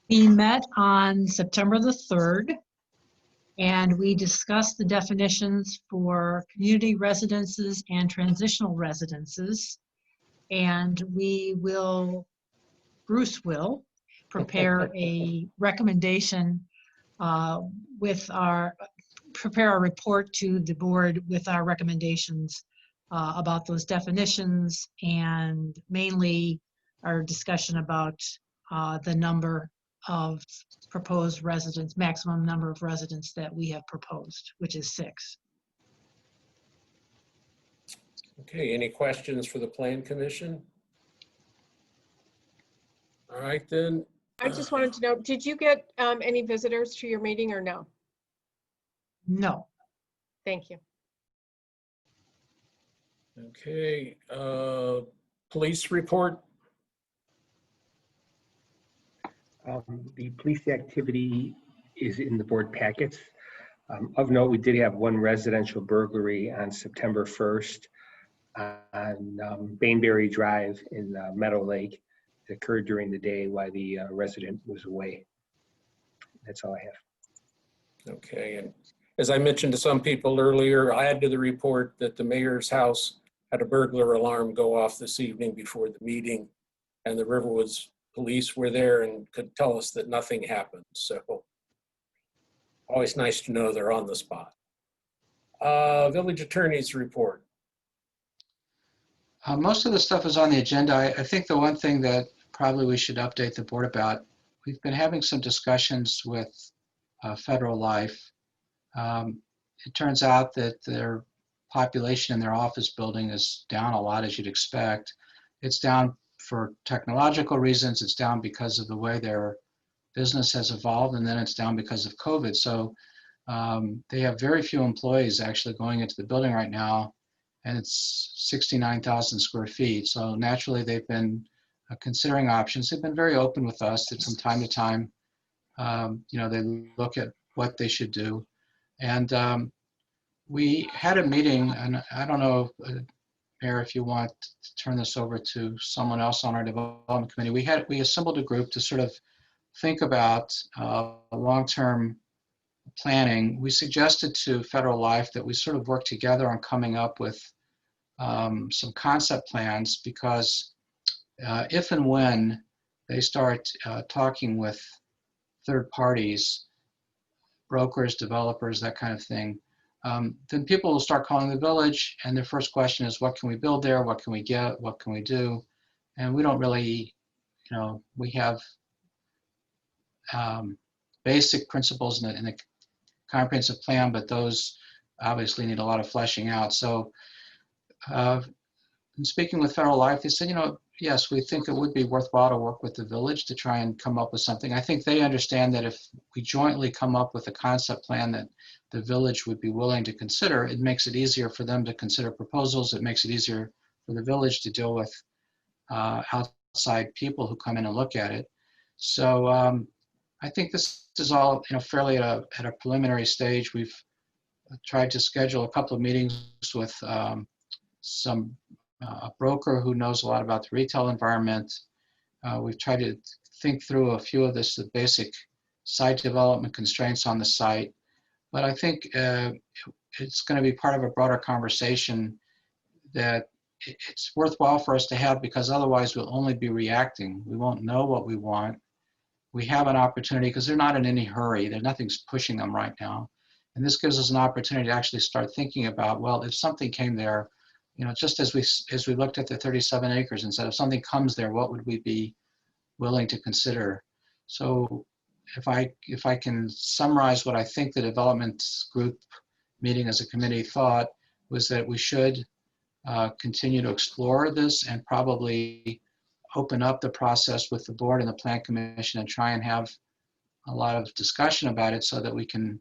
Speaker 8: We met on September the 3rd, and we discussed the definitions for community residences and transitional residences. And Bruce will prepare a recommendation prepare a report to the board with our recommendations about those definitions, and mainly our discussion about the number of proposed residents, maximum number of residents that we have proposed, which is 6.
Speaker 1: Okay, any questions for the Plan Commission? All right, then.
Speaker 3: I just wanted to know, did you get any visitors to your meeting or no?
Speaker 8: No.
Speaker 3: Thank you.
Speaker 1: Okay, police report.
Speaker 12: The police activity is in the board packets. Of note, we did have one residential burglary on September 1st on Bainberry Drive in Meadow Lake. It occurred during the day while the resident was away. That's all I have.
Speaker 1: Okay, and as I mentioned to some people earlier, I add to the report that the mayor's house had a burglar alarm go off this evening before the meeting, and the Riverwoods police were there and could tell us that nothing happened. So always nice to know they're on the spot. Village attorney's report.
Speaker 10: Most of the stuff is on the agenda. I think the one thing that probably we should update the board about, we've been having some discussions with Federal Life. It turns out that their population in their office building is down a lot, as you'd expect. It's down for technological reasons, it's down because of the way their business has evolved, and then it's down because of COVID. So they have very few employees actually going into the building right now, and it's 69,000 square feet. So naturally, they've been considering options. They've been very open with us that from time to time, they look at what they should do. And we had a meeting, and I don't know, Mayor, if you want to turn this over to someone else on our development committee. We assembled a group to sort of think about long-term planning. We suggested to Federal Life that we sort of work together on coming up with some concept plans, because if and when they start talking with third parties, brokers, developers, that kind of thing, then people will start calling the village, and their first question is, what can we build there? What can we get? What can we do? And we don't really, we have basic principles in the comprehensive plan, but those obviously need a lot of fleshing out. So in speaking with Federal Life, they said, yes, we think it would be worthwhile to work with the village to try and come up with something. I think they understand that if we jointly come up with a concept plan that the village would be willing to consider, it makes it easier for them to consider proposals. It makes it easier for the village to deal with outside people who come in and look at it. So I think this is all fairly at a preliminary stage. We've tried to schedule a couple of meetings with a broker who knows a lot about the retail environment. We've tried to think through a few of the basic site development constraints on the site. But I think it's going to be part of a broader conversation that it's worthwhile for us to have, because otherwise we'll only be reacting. We won't know what we want. We have an opportunity, because they're not in any hurry. Nothing's pushing them right now. And this gives us an opportunity to actually start thinking about, well, if something came there, just as we looked at the 37 acres and said, if something comes there, what would we be willing to consider? So if I can summarize what I think the development group meeting as a committee thought, was that we should continue to explore this and probably open up the process with the board and the plan commission and try and have a lot of discussion about it, so that we can,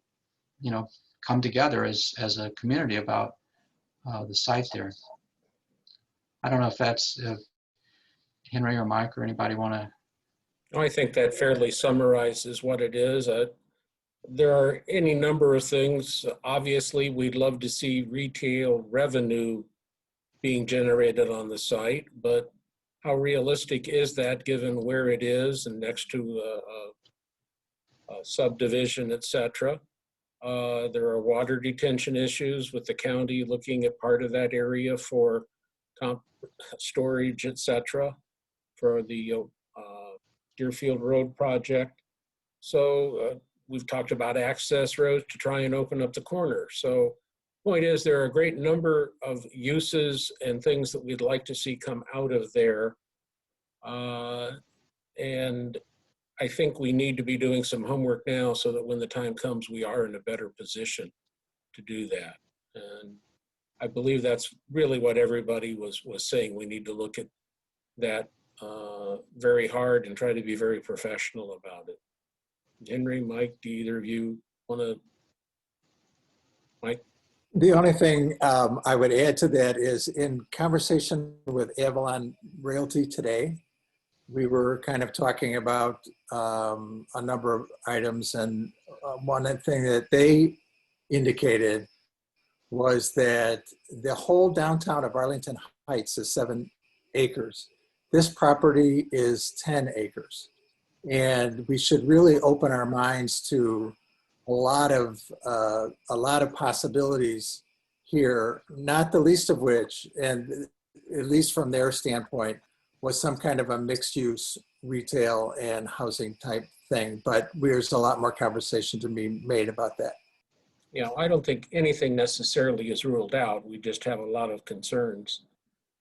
Speaker 10: come together as a community about the site there. I don't know if that's Henry or Mike or anybody want to.
Speaker 1: I think that fairly summarizes what it is. There are any number of things. Obviously, we'd love to see retail revenue being generated on the site, but how realistic is that given where it is and next to a subdivision, et cetera? There are water detention issues with the county looking at part of that area for storage, et cetera, for the Deerfield Road project. So we've talked about access roads to try and open up the corner. So point is, there are a great number of uses and things that we'd like to see come out of there. And I think we need to be doing some homework now, so that when the time comes, we are in a better position to do that. And I believe that's really what everybody was saying. We need to look at that very hard and try to be very professional about it. Henry, Mike, do either of you want to? Mike?
Speaker 4: The only thing I would add to that is, in conversation with Avalon Realty today, we were kind of talking about a number of items, and one thing that they indicated was that the whole downtown of Arlington Heights is 7 acres. This property is 10 acres. And we should really open our minds to a lot of possibilities here, not the least of which, and at least from their standpoint, was some kind of a mixed use retail and housing type thing. But there's a lot more conversation to be made about that.
Speaker 1: I don't think anything necessarily is ruled out. We just have a lot of concerns.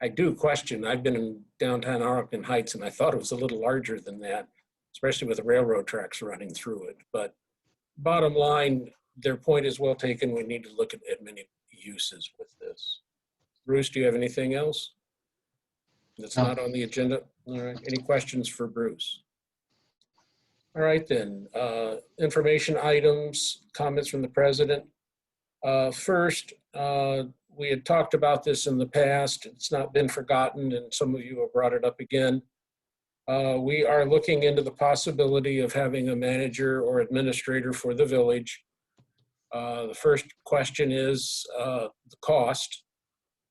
Speaker 1: I do question, I've been in downtown Arlington Heights, and I thought it was a little larger than that, especially with the railroad tracks running through it. But bottom line, their point is well taken. We need to look at many uses with this. Bruce, do you have anything else that's not on the agenda? All right, any questions for Bruce? All right then, information items, comments from the president. First, we had talked about this in the past. It's not been forgotten, and some of you have brought it up again. We are looking into the possibility of having a manager or administrator for the village. The first question is the cost,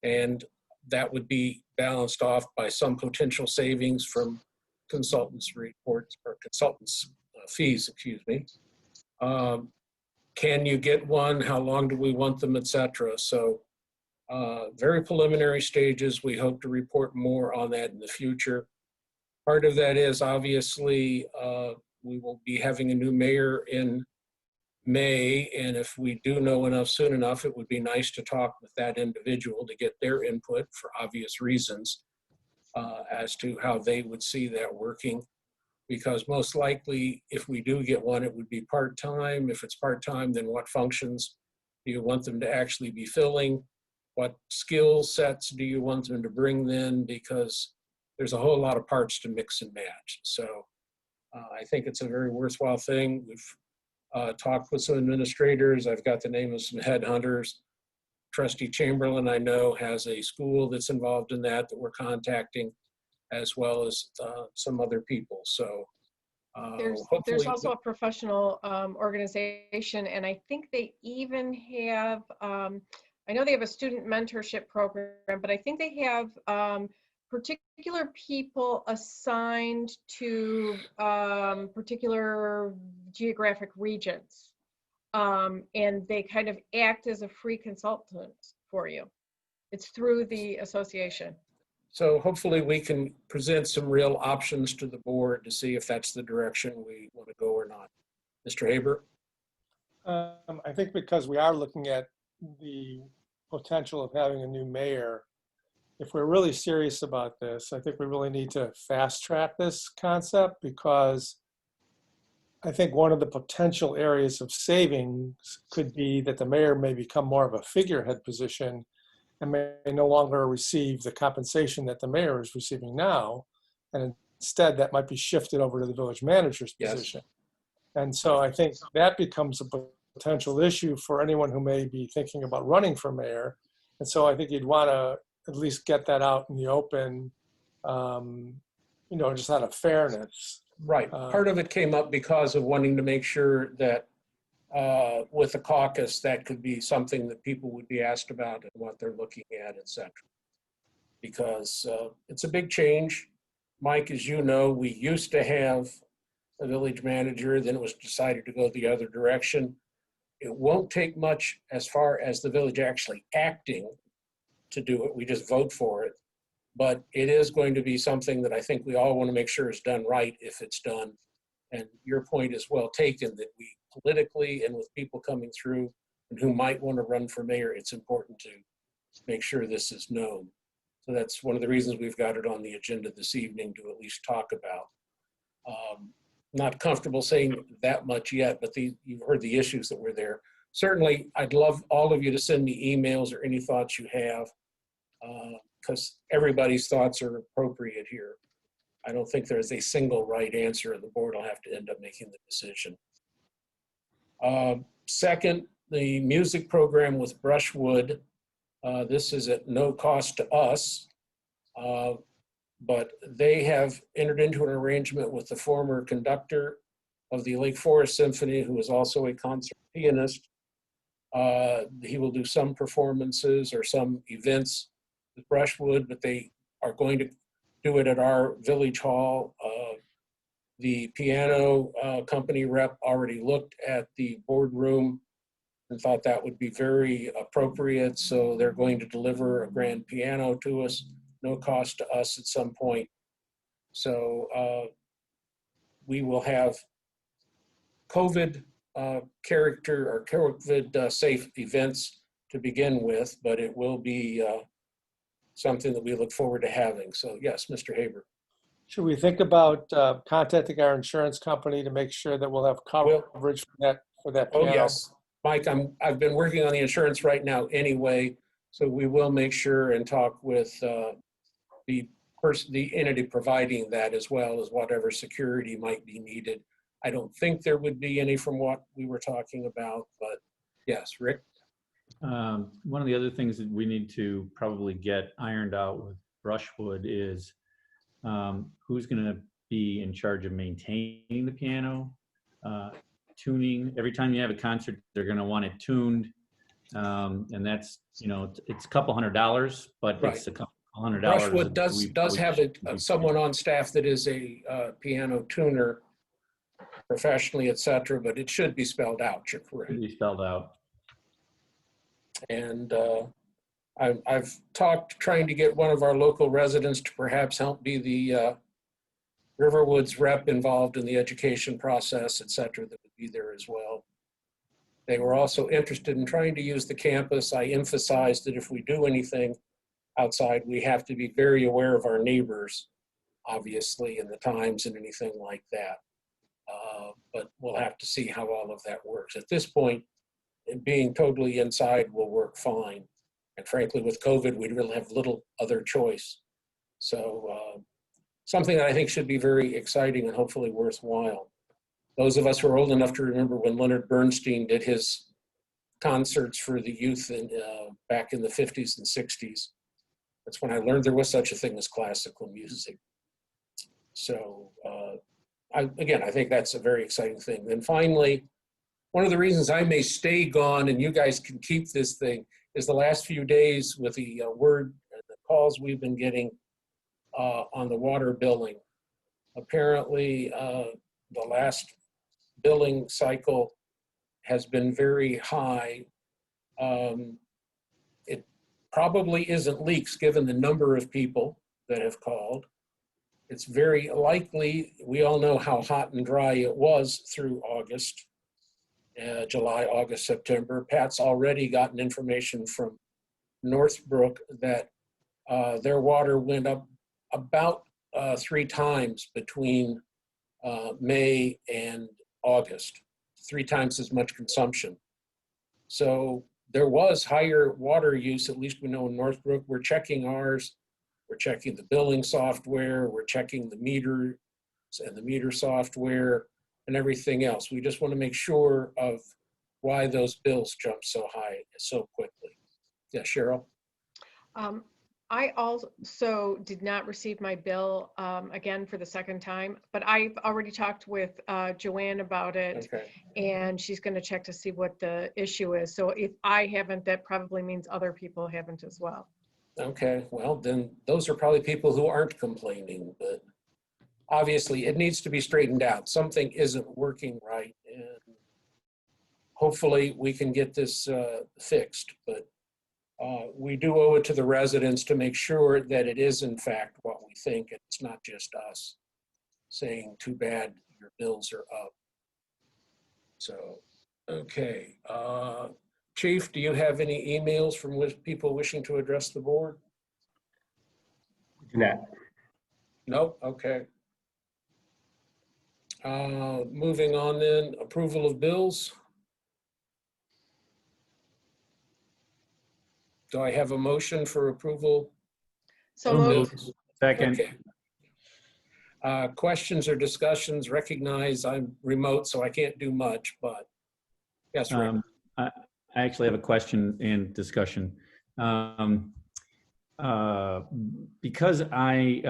Speaker 1: and that would be balanced off by some potential savings from consultants' reports or consultants' fees, excuse me. Can you get one? How long do we want them, et cetera? So very preliminary stages. We hope to report more on that in the future. Part of that is obviously we will be having a new mayor in May, and if we do know enough soon enough, it would be nice to talk with that individual to get their input for obvious reasons as to how they would see that working. Because most likely, if we do get one, it would be part-time. If it's part-time, then what functions do you want them to actually be filling? What skill sets do you want them to bring then? Because there's a whole lot of parts to mix and match. So I think it's a very worthwhile thing. We've talked with some administrators. I've got the name of some headhunters. Trustee Chamberlain, I know, has a school that's involved in that we're contacting, as well as some other people. So
Speaker 3: there's also a professional organization, and I think they even have, I know they have a student mentorship program, but I think they have particular people assigned to particular geographic regions. And they kind of act as a free consultant for you. It's through the association.
Speaker 1: So hopefully we can present some real options to the board to see if that's the direction we want to go or not. Mr. Haber?
Speaker 9: I think because we are looking at the potential of having a new mayor, if we're really serious about this, I think we really need to fast track this concept, because I think one of the potential areas of savings could be that the mayor may become more of a figurehead position and may no longer receive the compensation that the mayor is receiving now. And instead, that might be shifted over to the village manager's position. And so I think that becomes a potential issue for anyone who may be thinking about running for mayor. And so I think you'd want to at least get that out in the open, you know, just out of fairness.
Speaker 1: Right. Part of it came up because of wanting to make sure that with the caucus, that could be something that people would be asked about and what they're looking at, et cetera. Because it's a big change. Mike, as you know, we used to have a village manager, then it was decided to go the other direction. It won't take much as far as the village actually acting to do it. We just vote for it. But it is going to be something that I think we all want to make sure is done right if it's done. And your point is well taken, that we politically and with people coming through and who might want to run for mayor, it's important to make sure this is known. So that's one of the reasons we've got it on the agenda this evening to at least talk about. Not comfortable saying that much yet, but you've heard the issues that were there. Certainly, I'd love all of you to send me emails or any thoughts you have, because everybody's thoughts are appropriate here. I don't think there's a single right answer, and the board will have to end up making the decision. Second, the music program with Brushwood. This is at no cost to us, but they have entered into an arrangement with the former conductor of the Lake Forest Symphony, who is also a concert pianist. He will do some performances or some events with Brushwood, but they are going to do it at our village hall. The piano company rep already looked at the boardroom and thought that would be very appropriate. So they're going to deliver a grand piano to us, no cost to us at some point. So we will have COVID character or COVID safe events to begin with, but it will be something that we look forward to having. So yes, Mr. Haber.
Speaker 9: Should we think about contacting our insurance company to make sure that we'll have coverage for that
Speaker 1: Oh,
Speaker 9: piano?
Speaker 1: yes. Mike, I've been working on the insurance right now anyway, so we will make sure and talk with the the entity providing that, as well as whatever security might be needed. I don't think there would be any from what we were talking about, but yes, Rick?
Speaker 5: One of the other things that we need to probably get ironed out with Brushwood is who's going to be in charge of maintaining the piano, tuning. Every time you have a concert, they're going to want it tuned. And that's, you know, it's a couple $100, but
Speaker 1: Right.
Speaker 5: it's a couple $100.
Speaker 1: Brushwood
Speaker 5: that we
Speaker 1: does have
Speaker 5: probably
Speaker 1: someone on staff that is a piano tuner professionally, et cetera, but it should be spelled out, you're correct.
Speaker 5: should be spelled out.
Speaker 1: And I've talked, trying to get one of our local residents to perhaps help be the Riverwoods rep involved in the education process, et cetera, that would be there as well. They were also interested in trying to use the campus. I emphasized that if we do anything outside, we have to be very aware of our neighbors, obviously, and the times and anything like that. But we'll have to see how all of that works. At this point, being totally inside will work fine. And frankly, with COVID, we really have little other choice. So something that I think should be very exciting and hopefully worthwhile. Those of us who are old enough to remember when Leonard Bernstein did his concerts for the youth back in the 50s and 60s, that's when I learned there was such a thing as classical music. So again, I think that's a very exciting thing. Then finally, one of the reasons I may stay gone and you guys can keep this thing is the last few days with the the calls we've been getting on the water billing. Apparently, the last billing cycle has been very high. It probably isn't leaks given the number of people that have called. It's very likely, we all know how hot and dry it was through August, July, August, September. Pat's already gotten information from Northbrook that their water went up about 3 times between May and August, 3 times as much consumption. So there was higher water use, at least we know in Northbrook. We're checking ours, we're checking the billing software, we're checking the meters and the meter software and everything else. We just want to make sure of why those bills jump so high so quickly. Yeah, Cheryl?
Speaker 3: I also did not receive my bill again for the second time, but I've already talked with Joanne about it,
Speaker 1: Okay.
Speaker 3: and she's going to check to see what the issue is. So if I haven't, that probably means other people haven't as well.
Speaker 1: Okay, well, then those are probably people who aren't complaining, but obviously it needs to be straightened out. Something isn't working right, and hopefully we can get this fixed, but we do owe it to the residents to make sure that it is in fact what we think, and it's not just us saying, too bad, your bills are up. So, okay. Chief, do you have any emails from people wishing to address the board?
Speaker 12: No.
Speaker 1: Nope, okay. Moving on then, approval of bills. Do I have a motion for approval?
Speaker 3: So
Speaker 1: of
Speaker 3: moved.
Speaker 1: bills?
Speaker 5: Second.
Speaker 1: Okay. Questions or discussions? Recognize I'm remote, so I can't do much, but yes, Rick.
Speaker 5: I actually have a question and discussion. Because I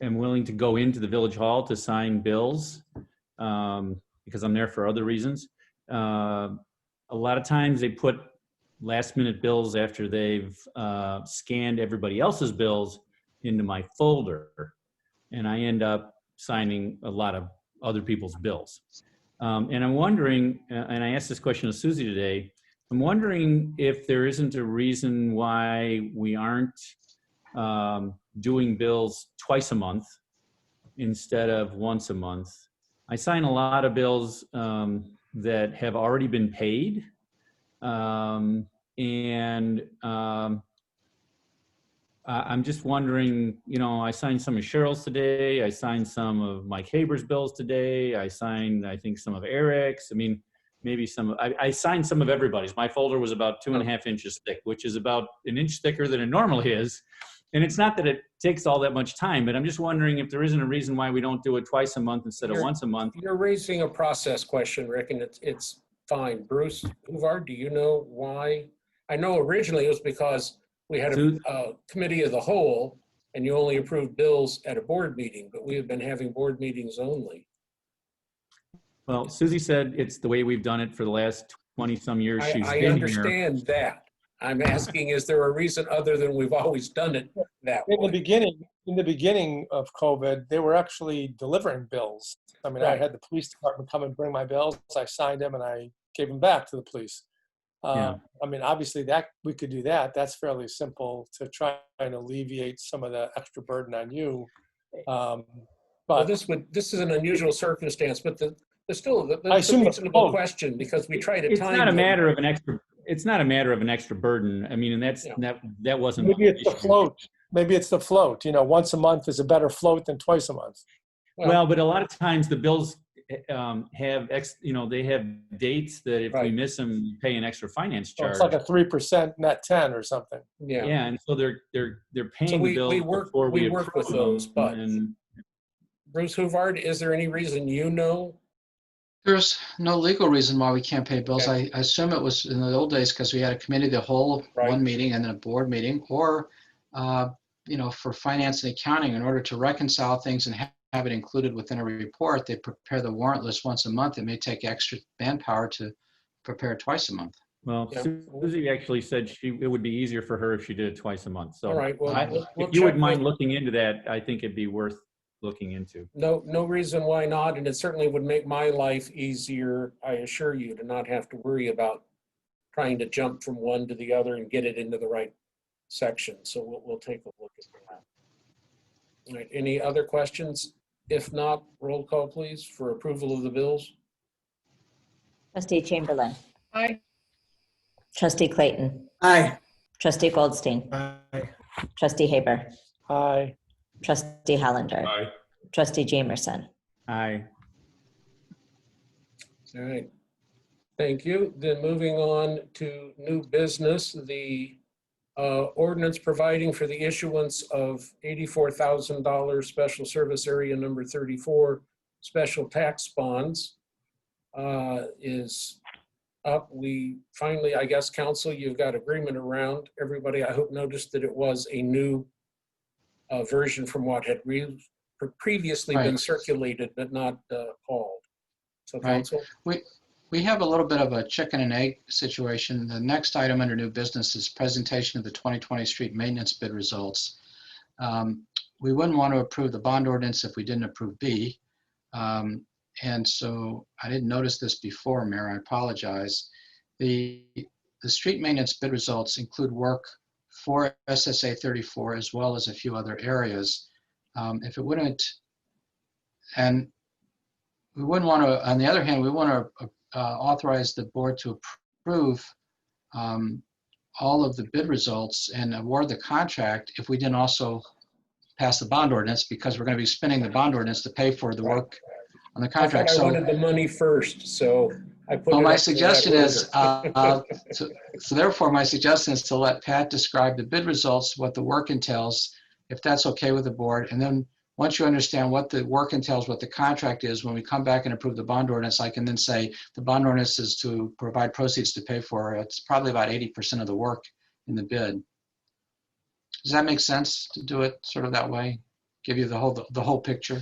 Speaker 5: am willing to go into the village hall to sign bills, because I'm there for other reasons, a lot of times they put last minute bills after they've scanned everybody else's bills into my folder. And I end up signing a lot of other people's bills. And I'm wondering, and I asked this question to Susie today, I'm wondering if there isn't a reason why we aren't doing bills twice a month instead of once a month. I sign a lot of bills that have already been paid. I'm just wondering, you know, I signed some of Cheryl's today. I signed some of Mike Haber's bills today. I signed, I think, some of Eric's. I mean, maybe some, I signed some of everybody's. My folder was about 2.5 inches thick, which is about 1 inch thicker than it normally is. And it's not that it takes all that much time, but I'm just wondering if there isn't a reason why we don't do it twice a month instead of
Speaker 1: You're-
Speaker 5: once a month.
Speaker 1: You're raising a process question, Rick, and it's fine. Bruce Huvard, do you know why? I know originally it was because we had a committee of the whole and you only approved bills at a board meeting, but we have been having board meetings only.
Speaker 5: Well, Susie said it's the way we've done it for the last 20-some years she's
Speaker 1: I
Speaker 5: been here.
Speaker 1: understand that. I'm asking, is there a reason other than we've always done it that
Speaker 9: In the
Speaker 1: way?
Speaker 9: beginning of COVID, they were actually delivering bills. I mean, I
Speaker 1: Right.
Speaker 9: had the police department come and bring my bills. I signed them and I gave them back to the police.
Speaker 5: Yeah.
Speaker 9: I mean, obviously that we could do that. That's fairly simple to try and alleviate some of the extra burden on you.
Speaker 1: Well,
Speaker 9: But
Speaker 1: this is an unusual circumstance, but there's still,
Speaker 9: I
Speaker 1: that's a
Speaker 9: assume the
Speaker 1: reasonable
Speaker 9: vote.
Speaker 1: question because we try to
Speaker 5: It's
Speaker 1: time
Speaker 5: not a
Speaker 1: them.
Speaker 5: matter of an extra, it's not a matter of an extra burden. I mean, and that's,
Speaker 1: Yeah.
Speaker 5: that wasn't.
Speaker 9: maybe it's the
Speaker 5: issue.
Speaker 9: float. Maybe it's the float. You know, once a month is a better float than twice a month.
Speaker 5: Well, but a lot of times the bills have they have dates that if we
Speaker 1: Right.
Speaker 5: miss them, you pay an extra finance
Speaker 9: So
Speaker 5: charge.
Speaker 9: it's like a 3% net 10 or something.
Speaker 1: Yeah.
Speaker 5: Yeah, and so they're paying
Speaker 1: we
Speaker 5: the bills
Speaker 1: work-
Speaker 5: before
Speaker 1: we
Speaker 5: we
Speaker 1: work with
Speaker 5: approve
Speaker 1: those,
Speaker 5: them,
Speaker 1: but-
Speaker 5: and
Speaker 1: Bruce Huvard, is there any reason you know?
Speaker 10: There's no legal reason why we can't pay bills.
Speaker 1: Okay.
Speaker 10: I assume it was in the old days because we had a committee of the whole,
Speaker 1: Right.
Speaker 10: one meeting and then a board meeting, or, for finance and accounting, in order to reconcile things and have it included within a report, they prepare the warrant list once a month. It may take extra manpower to prepare it twice a month.
Speaker 5: well,
Speaker 1: Yeah.
Speaker 5: Susie actually said it would be easier for her if she did it twice a month. So
Speaker 1: All right, well, we'll
Speaker 5: if you would
Speaker 1: check
Speaker 5: mind
Speaker 1: with-
Speaker 5: looking into that, I think it'd be worth looking into.
Speaker 1: No reason why not, and it certainly would make my life easier, I assure you, to not have to worry about trying to jump from one to the other and get it into the right section. So we'll take a look at that. All right, any other questions? If not, roll call, please, for approval of the bills.
Speaker 2: Trustee Chamberlain.
Speaker 3: Aye.
Speaker 2: Trustee Clayton.
Speaker 4: Aye.
Speaker 2: Trustee Goldstein.
Speaker 4: Aye.
Speaker 2: Trustee Haber.
Speaker 9: Aye.
Speaker 2: Trustee Hollander.
Speaker 11: Aye.
Speaker 2: Trustee Jamerson.
Speaker 5: Aye.
Speaker 1: All right. Thank you. Then moving on to new business, the ordinance providing for the issuance of $84,000 special service area number 34 special tax bonds is up. We finally, I guess, council, you've got agreement around. Everybody, I hope, noticed that it was a new version from what had previously been
Speaker 10: Right.
Speaker 1: circulated but not called. So
Speaker 10: Right.
Speaker 1: council?
Speaker 10: We have a little bit of a chicken and egg situation. The next item under new business is presentation of the 2020 street maintenance bid results. We wouldn't want to approve the bond ordinance if we didn't approve B. And so I didn't notice this before, Mayor, I apologize. The street maintenance bid results include work for SSA 34 as well as a few other areas. If it wouldn't, and we wouldn't want to, on the other hand, we want to authorize the board to approve all of the bid results and award the contract if we didn't also pass the bond ordinance, because we're going to be spending the bond ordinance to pay for the work on the
Speaker 1: I thought
Speaker 10: contract.
Speaker 1: I
Speaker 10: So,
Speaker 1: wanted the money first, so I put it
Speaker 10: well, my
Speaker 1: up to that
Speaker 10: suggestion is,
Speaker 1: order.
Speaker 10: so therefore my suggestion is to let Pat describe the bid results, what the work entails, if that's okay with the board. And then once you understand what the work entails, what the contract is, when we come back and approve the bond ordinance, I can then say the bond ordinance is to provide proceeds to pay for. It's probably about 80% of the work in the bid. Does that make sense to do it sort of that way? Give you the whole picture?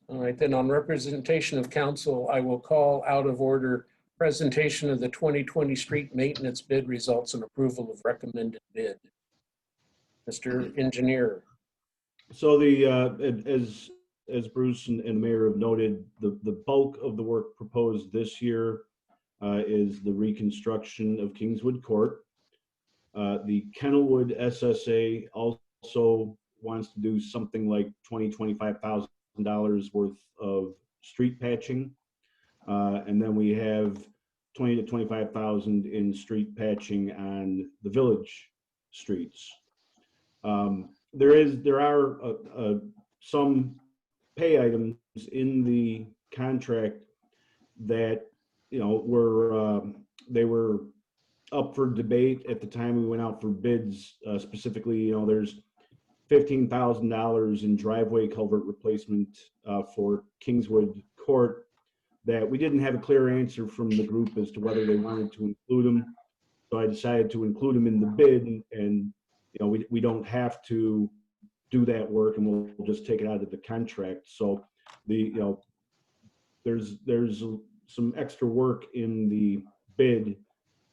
Speaker 1: All right, then on representation of council, I will call out of order presentation of the 2020 street maintenance bid results and approval of recommended bid. Mr. Engineer.
Speaker 6: So as Bruce and the mayor have noted, the bulk of the work proposed this year is the reconstruction of Kingswood Court. The Kennelwood SSA also wants to do something like $25,000 worth of street patching. And then we have 20 to 25,000 in street patching on the village streets. There are some pay items in the contract that, they were up for debate at the time we went out for bids. Specifically, there's $15,000 in driveway culvert replacement for Kingswood Court that we didn't have a clear answer from the group as to whether they wanted to include them. So I decided to include them in the bid, and we don't have to do that work, and we'll just take it out of the contract. So there's some extra work in the bid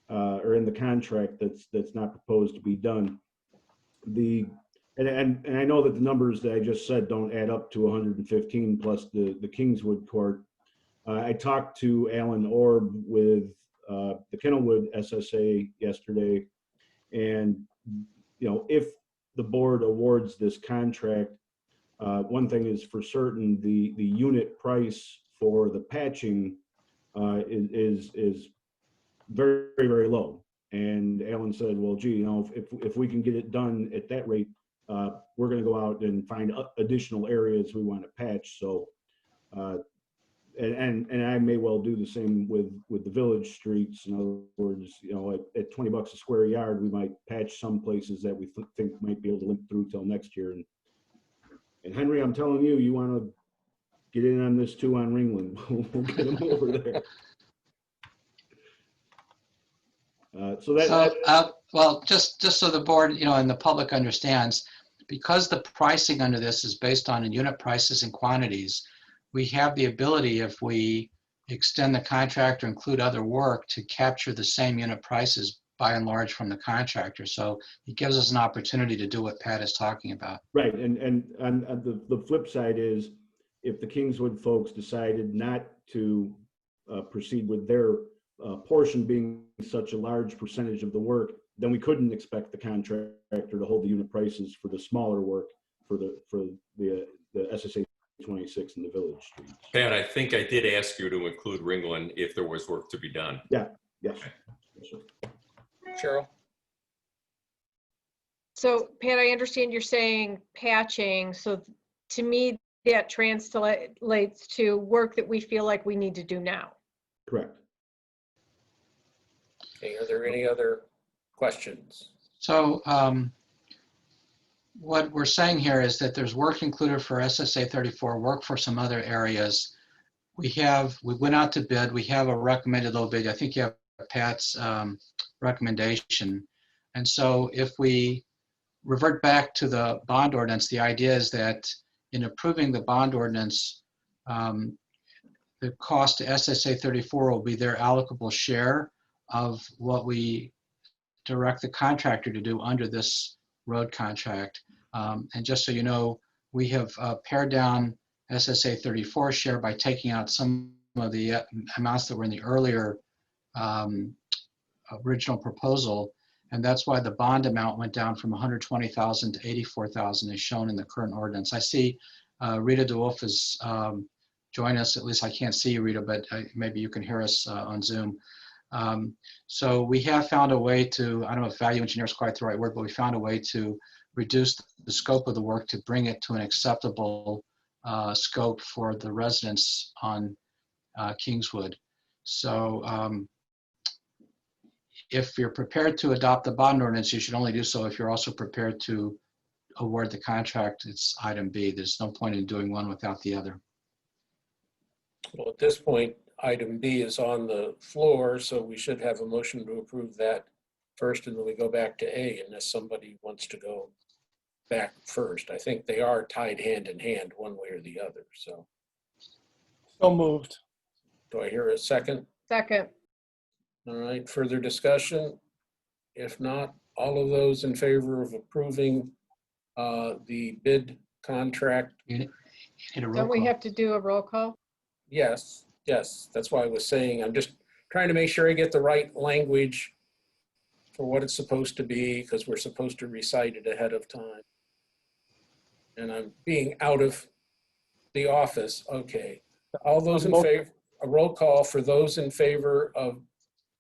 Speaker 6: or in the contract that's not proposed to be done. And I know that the numbers that I just said don't add up to 115 plus the Kingswood Court. I talked to Alan Orb with the Kenilwood SSA yesterday, and if the board awards this contract, one thing is for certain: the unit price for the patching is very, very low. And Alan said, "Well, gee, if we can get it done at that rate, we're going to go out and find additional areas we want to patch." So, and I may well do the same with the village streets. In other words, at $20 a square yard, we might patch some places that we think might be able to limp through till next year. And Henry, I'm telling you, you want to get in on this too on Ringland. We'll get them over there.
Speaker 10: Well, just so the board, and the public understands, because the pricing under this is based on unit prices and quantities, we have the ability, if we extend the contract or include other work, to capture the same unit prices by and large from the contractor. So it gives us an opportunity to do what Pat is talking about.
Speaker 6: Right, and the flip side is, if the Kingswood folks decided not to proceed with their portion being such a large percentage of the work, then we couldn't expect the contractor to hold the unit prices for the smaller work for the SSA 26 in the village streets.
Speaker 11: Pat, I think I did ask you to include Ringland if there was work to be done.
Speaker 6: Yeah, yes. Yes, sir.
Speaker 1: Cheryl?
Speaker 3: So Pat, I understand you're saying patching. So to me, that translates to work that we feel like we need to do now.
Speaker 6: Correct.
Speaker 1: Okay, are there any other questions?
Speaker 10: So what we're saying here is that there's work included for SSA 34, work for some other areas. We went out to bid. We have a recommended low bid. I think you have Pat's recommendation. And so if we revert back to the bond ordinance, the idea is that in approving the bond ordinance, the cost to SSA 34 will be their allocable share of what we direct the contractor to do under this road contract. And just so you know, we have pared down SSA 34 share by taking out some of the amounts that were in the earlier original proposal. And that's why the bond amount went down from 120,000 to 84,000 as shown in the current ordinance. I see Rita DeWolf is join us. At least I can't see you, Rita, but maybe you can hear us on Zoom. So we have found a way to, I don't know if value engineer is quite the right word, but we found a way to reduce the scope of the work to bring it to an acceptable scope for the residents on Kingswood. So if you're prepared to adopt the bond ordinance, you should only do so if you're also prepared to award the contract. It's item B. There's no point in doing one without the other.
Speaker 1: Well, at this point, item B is on the floor, so we should have a motion to approve that first, and then we go back to A unless somebody wants to go back first. I think they are tied hand in hand one way or the other. So
Speaker 9: moved.
Speaker 1: do I hear a second?
Speaker 3: Second.
Speaker 1: All right, further discussion? If not, all of those in favor of approving the bid contract?
Speaker 10: You need a roll
Speaker 3: Don't we
Speaker 10: call.
Speaker 3: have to do a roll call?
Speaker 1: Yes, yes, that's why I was saying, I'm just trying to make sure I get the right language for what it's supposed to be, because we're supposed to recite it ahead of time. And I'm being out of the office. Okay. All those in favor, a roll call for those in favor of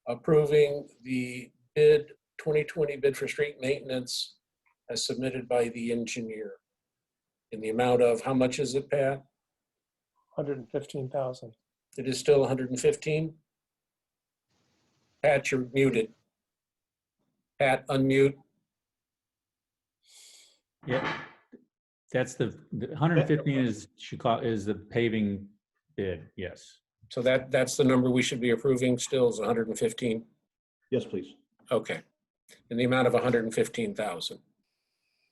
Speaker 1: approving the bid, 2020 bid for street maintenance as submitted by the engineer in the amount of, how much is it, Pat?
Speaker 9: 115,000.
Speaker 1: It is still 115? Pat, you're muted. Pat, unmute.
Speaker 5: Yeah, That's the 115 is Chicago, is the paving bid, yes.
Speaker 1: So that's the number we should be approving still is 115?
Speaker 6: Yes, please.
Speaker 1: Okay. In the amount of 115,000.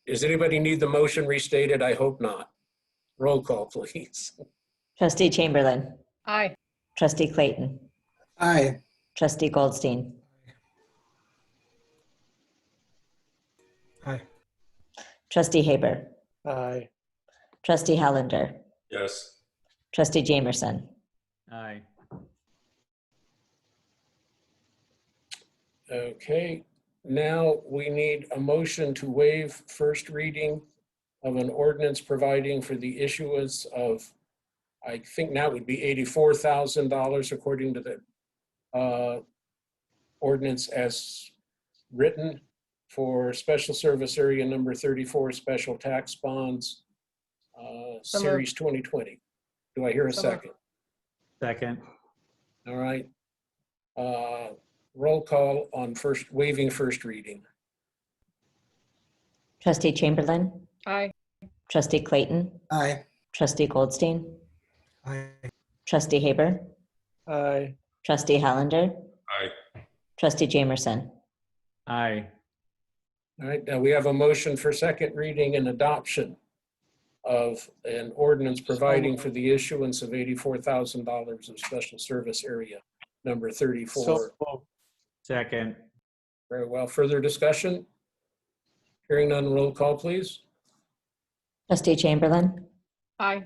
Speaker 1: Does anybody need the motion restated? I hope not. Roll call, please.
Speaker 2: Trustee Chamberlain.
Speaker 3: Aye.
Speaker 2: Trustee Clayton.
Speaker 4: Aye.
Speaker 2: Trustee Goldstein.
Speaker 9: Aye.
Speaker 2: Trustee Haber.
Speaker 9: Aye.
Speaker 2: Trustee Hollander.
Speaker 11: Yes.
Speaker 2: Trustee Jamerson.
Speaker 5: Aye.
Speaker 1: Okay, now we need a motion to waive first reading of an ordinance providing for the issuance of, I think now it would be $84,000 according to the ordinance as written for special service area number 34 special tax bonds,
Speaker 3: So moved.
Speaker 1: series 2020. Do I hear a
Speaker 3: So moved.
Speaker 1: second?
Speaker 5: Second.
Speaker 1: All right. Roll call on waiving first reading.
Speaker 2: Trustee Chamberlain.
Speaker 3: Aye.
Speaker 2: Trustee Clayton.
Speaker 4: Aye.
Speaker 2: Trustee Goldstein.
Speaker 9: Aye.
Speaker 2: Trustee Haber.
Speaker 9: Aye.
Speaker 2: Trustee Hollander.
Speaker 11: Aye.
Speaker 2: Trustee Jamerson.
Speaker 5: Aye.
Speaker 1: All right, now we have a motion for second reading and adoption of an ordinance providing for the issuance of $84,000 of special service area number 34.
Speaker 9: So moved.
Speaker 5: Second.
Speaker 1: Very well. Further discussion? Hearing none, roll call, please.
Speaker 2: Trustee Chamberlain.
Speaker 3: Aye.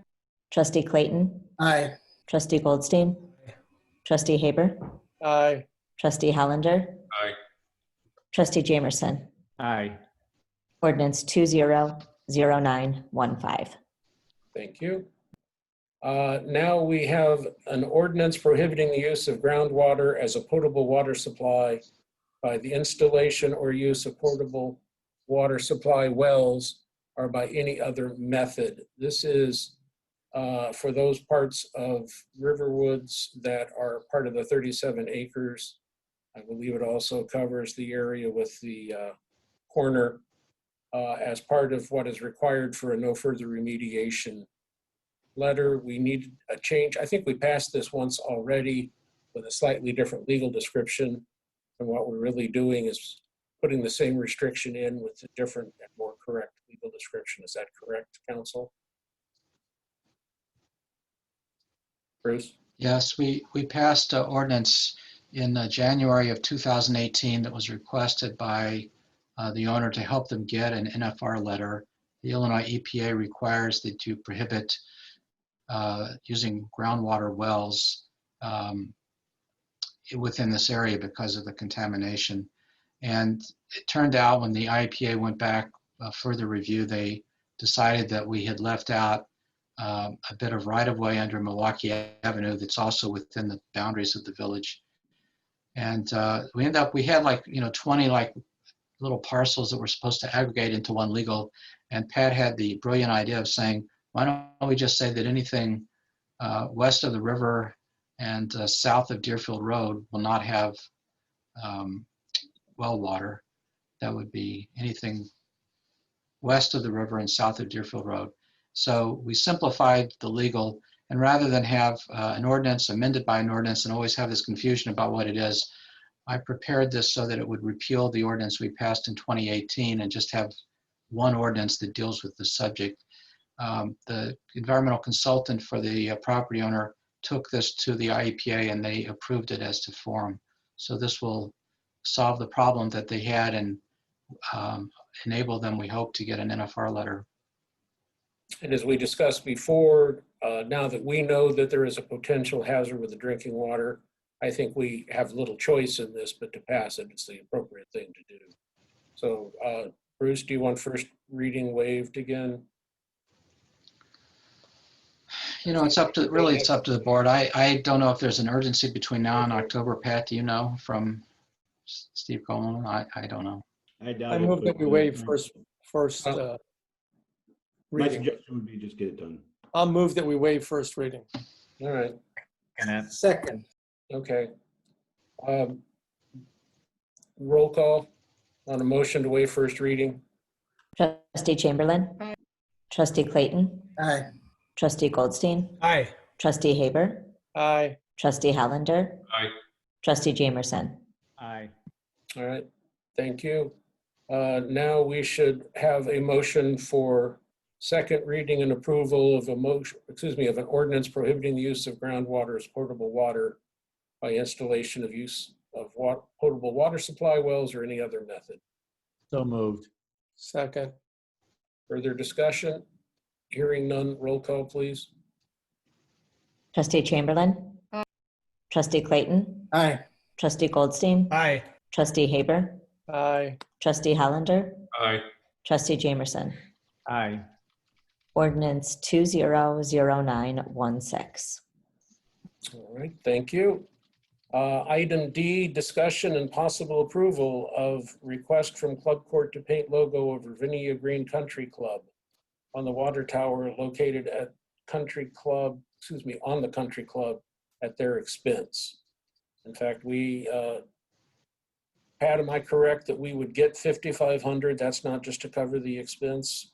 Speaker 2: Trustee Clayton.
Speaker 4: Aye.
Speaker 2: Trustee Goldstein. Trustee Haber.
Speaker 9: Aye.
Speaker 2: Trustee Hollander.
Speaker 11: Aye.
Speaker 2: Trustee Jamerson.
Speaker 5: Aye.
Speaker 2: Ordinance 200915.
Speaker 1: Thank you. Now we have an ordinance prohibiting the use of groundwater as a potable water supply by the installation or use of portable water supply wells or by any other method. This is for those parts of Riverwoods that are part of the 37 acres. I believe it also covers the area with the corner as part of what is required for a no further remediation letter. We need a change. I think we passed this once already with a slightly different legal description. And what we're really doing is putting the same restriction in with a different and more correct legal description. Is that correct, counsel? Bruce?
Speaker 10: Yes, we passed an ordinance in January of 2018 that was requested by the owner to help them get an NFR letter. The Illinois EPA requires that you prohibit using groundwater wells within this area because of the contamination. And it turned out when the IEPA went back further review, they decided that we had left out a bit of right-of-way under Milwaukee Avenue that's also within the boundaries of the village. And we had 20 little parcels that were supposed to aggregate into one legal. And Pat had the brilliant idea of saying, why don't we just say that anything west of the river and south of Deerfield Road will not have well water. That would be anything west of the river and south of Deerfield Road. So we simplified the legal, and rather than have an ordinance amended by an ordinance and always have this confusion about what it is, I prepared this so that it would repeal the ordinance we passed in 2018 and just have one ordinance that deals with the subject. The environmental consultant for the property owner took this to the IEPA and they approved it as to form. So this will solve the problem that they had and enable them, we hope, to get an NFR letter.
Speaker 1: And as we discussed before, now that we know that there is a potential hazard with the drinking water, I think we have little choice in this, but to pass it, it's the appropriate thing to do. So Bruce, do you want first reading waived again?
Speaker 10: It's up to the board. I don't know if there's an urgency between now and October. Pat, do you know from Steve Coleman? I don't know.
Speaker 9: I move that we waive first
Speaker 6: My
Speaker 9: reading.
Speaker 6: suggestion would be just get it done.
Speaker 9: I'll move that we waive first reading.
Speaker 1: All right,
Speaker 4: Second.
Speaker 1: okay. Roll call on a motion to waive first reading.
Speaker 2: Trustee Chamberlain.
Speaker 3: Aye.
Speaker 2: Trustee Clayton,
Speaker 4: Aye.
Speaker 2: Trustee Goldstein,
Speaker 9: Aye.
Speaker 2: Trustee Haber,
Speaker 9: Aye.
Speaker 2: Trustee Hollander,
Speaker 11: Aye.
Speaker 2: Trustee Jamerson.
Speaker 5: Aye.
Speaker 1: All right, thank you. Now we should have a motion for second reading and approval of a motion, of an ordinance prohibiting the use of groundwater as potable water by installation of use of potable water supply wells or any other method.
Speaker 5: So moved.
Speaker 9: Second.
Speaker 1: Further discussion? Hearing none, roll call, please.
Speaker 2: Trustee Chamberlain, Trustee Clayton,
Speaker 4: Aye.
Speaker 2: Trustee Goldstein,
Speaker 9: Aye.
Speaker 2: Trustee Haber,
Speaker 9: Aye.
Speaker 2: Trustee Hollander,
Speaker 11: Aye.
Speaker 2: Trustee Jamerson.
Speaker 5: Aye.
Speaker 2: Ordinance 200916.
Speaker 1: All right, thank you. Item D, discussion and possible approval of request from Club Court to paint logo of Ravinia Green Country Club on the water tower located at Country Club, on the Country Club at their expense. In fact, Pat, am I correct that we would get $5,500? That's not just to cover the expense?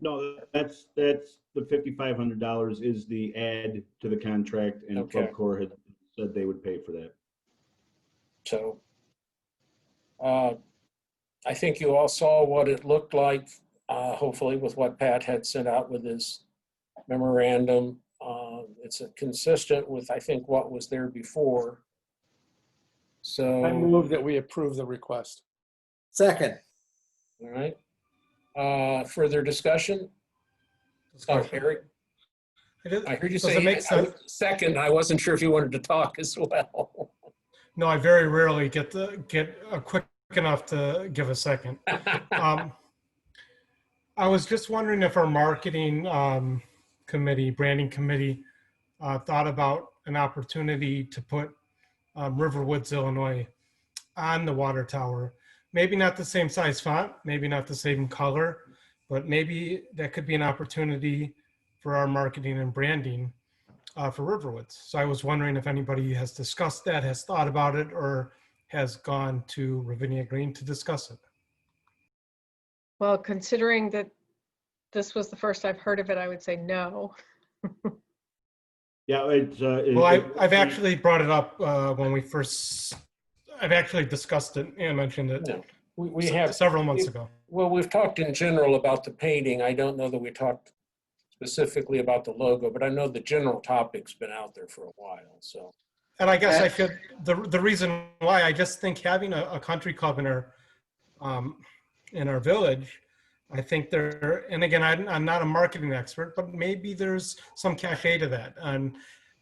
Speaker 6: No, that's the $5,500 is the add to the contract, and
Speaker 1: Okay.
Speaker 6: Club Corps had said they would pay for that.
Speaker 1: So I think you all saw what it looked like, hopefully with what Pat had sent out with his memorandum. It's consistent with, I think, what was there before. So,
Speaker 9: I
Speaker 1: all
Speaker 9: move that we approve the request.
Speaker 4: Second.
Speaker 1: right. Further discussion? Oh, Eric, I heard you
Speaker 13: Does it
Speaker 1: say
Speaker 13: make sense?
Speaker 1: second. I wasn't sure if you wanted to talk as well.
Speaker 13: No, I very rarely get quick enough to give a second. I was just wondering if our marketing committee, branding committee, thought about an opportunity to put Riverwoods, Illinois on the water tower. Maybe not the same size font, maybe not the same color, but maybe that could be an opportunity for our marketing and branding for Riverwoods. So I was wondering if anybody has discussed that, has thought about it, or has gone to Ravinia Green to discuss it.
Speaker 3: Well, considering that this was the first I've heard of it, I would say no.
Speaker 6: Yeah, it's.
Speaker 13: Well, I've actually brought it up when we first, I've actually discussed it and mentioned it
Speaker 1: No, we have
Speaker 13: several months ago.
Speaker 1: Well, we've talked in general about the painting. I don't know that we talked specifically about the logo, but I know the general topic's been out there for a while, so.
Speaker 13: And I guess I could, the reason why, I just think having a country club in our village, I think there, and again, I'm not a marketing expert, but maybe there's some cachet to that. And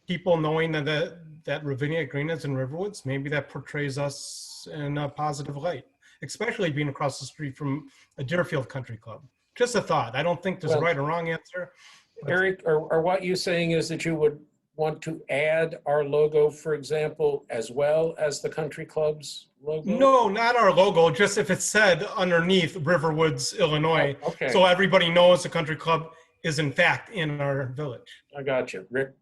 Speaker 13: people knowing that Ravinia Green is in Riverwoods, maybe that portrays us in a positive light, especially being across the street from a Deerfield Country Club. Just a thought. I don't think there's a right or wrong answer.
Speaker 1: Eric, or what you saying is that you would want to add our logo, for example, as well as the country club's logo?
Speaker 13: No, not our logo, just if it said underneath Riverwoods, Illinois.
Speaker 1: Oh, okay.
Speaker 13: So everybody knows the country club is in fact in our village.
Speaker 1: I got you. Rick?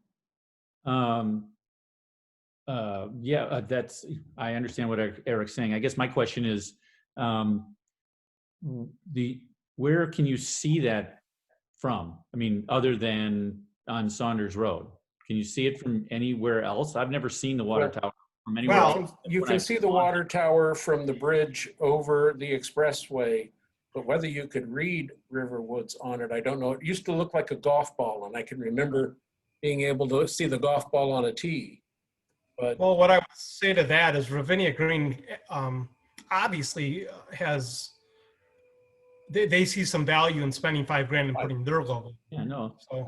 Speaker 5: That's, I understand what Eric's saying. I guess my question is, where can you see that from? I mean, other than on Saunders Road? Can you see it from anywhere else? I've never seen the water tower from anywhere else.
Speaker 1: You can see the water tower from the bridge over the expressway, but whether you could read Riverwoods on it, I don't know. It used to look like a golf ball, and I can remember being able to see the golf ball on a tee. But
Speaker 13: Well, what I would say to that is Ravinia Green obviously has, they see some value in spending $5,000 and putting their logo.
Speaker 5: Yeah, no.
Speaker 13: So,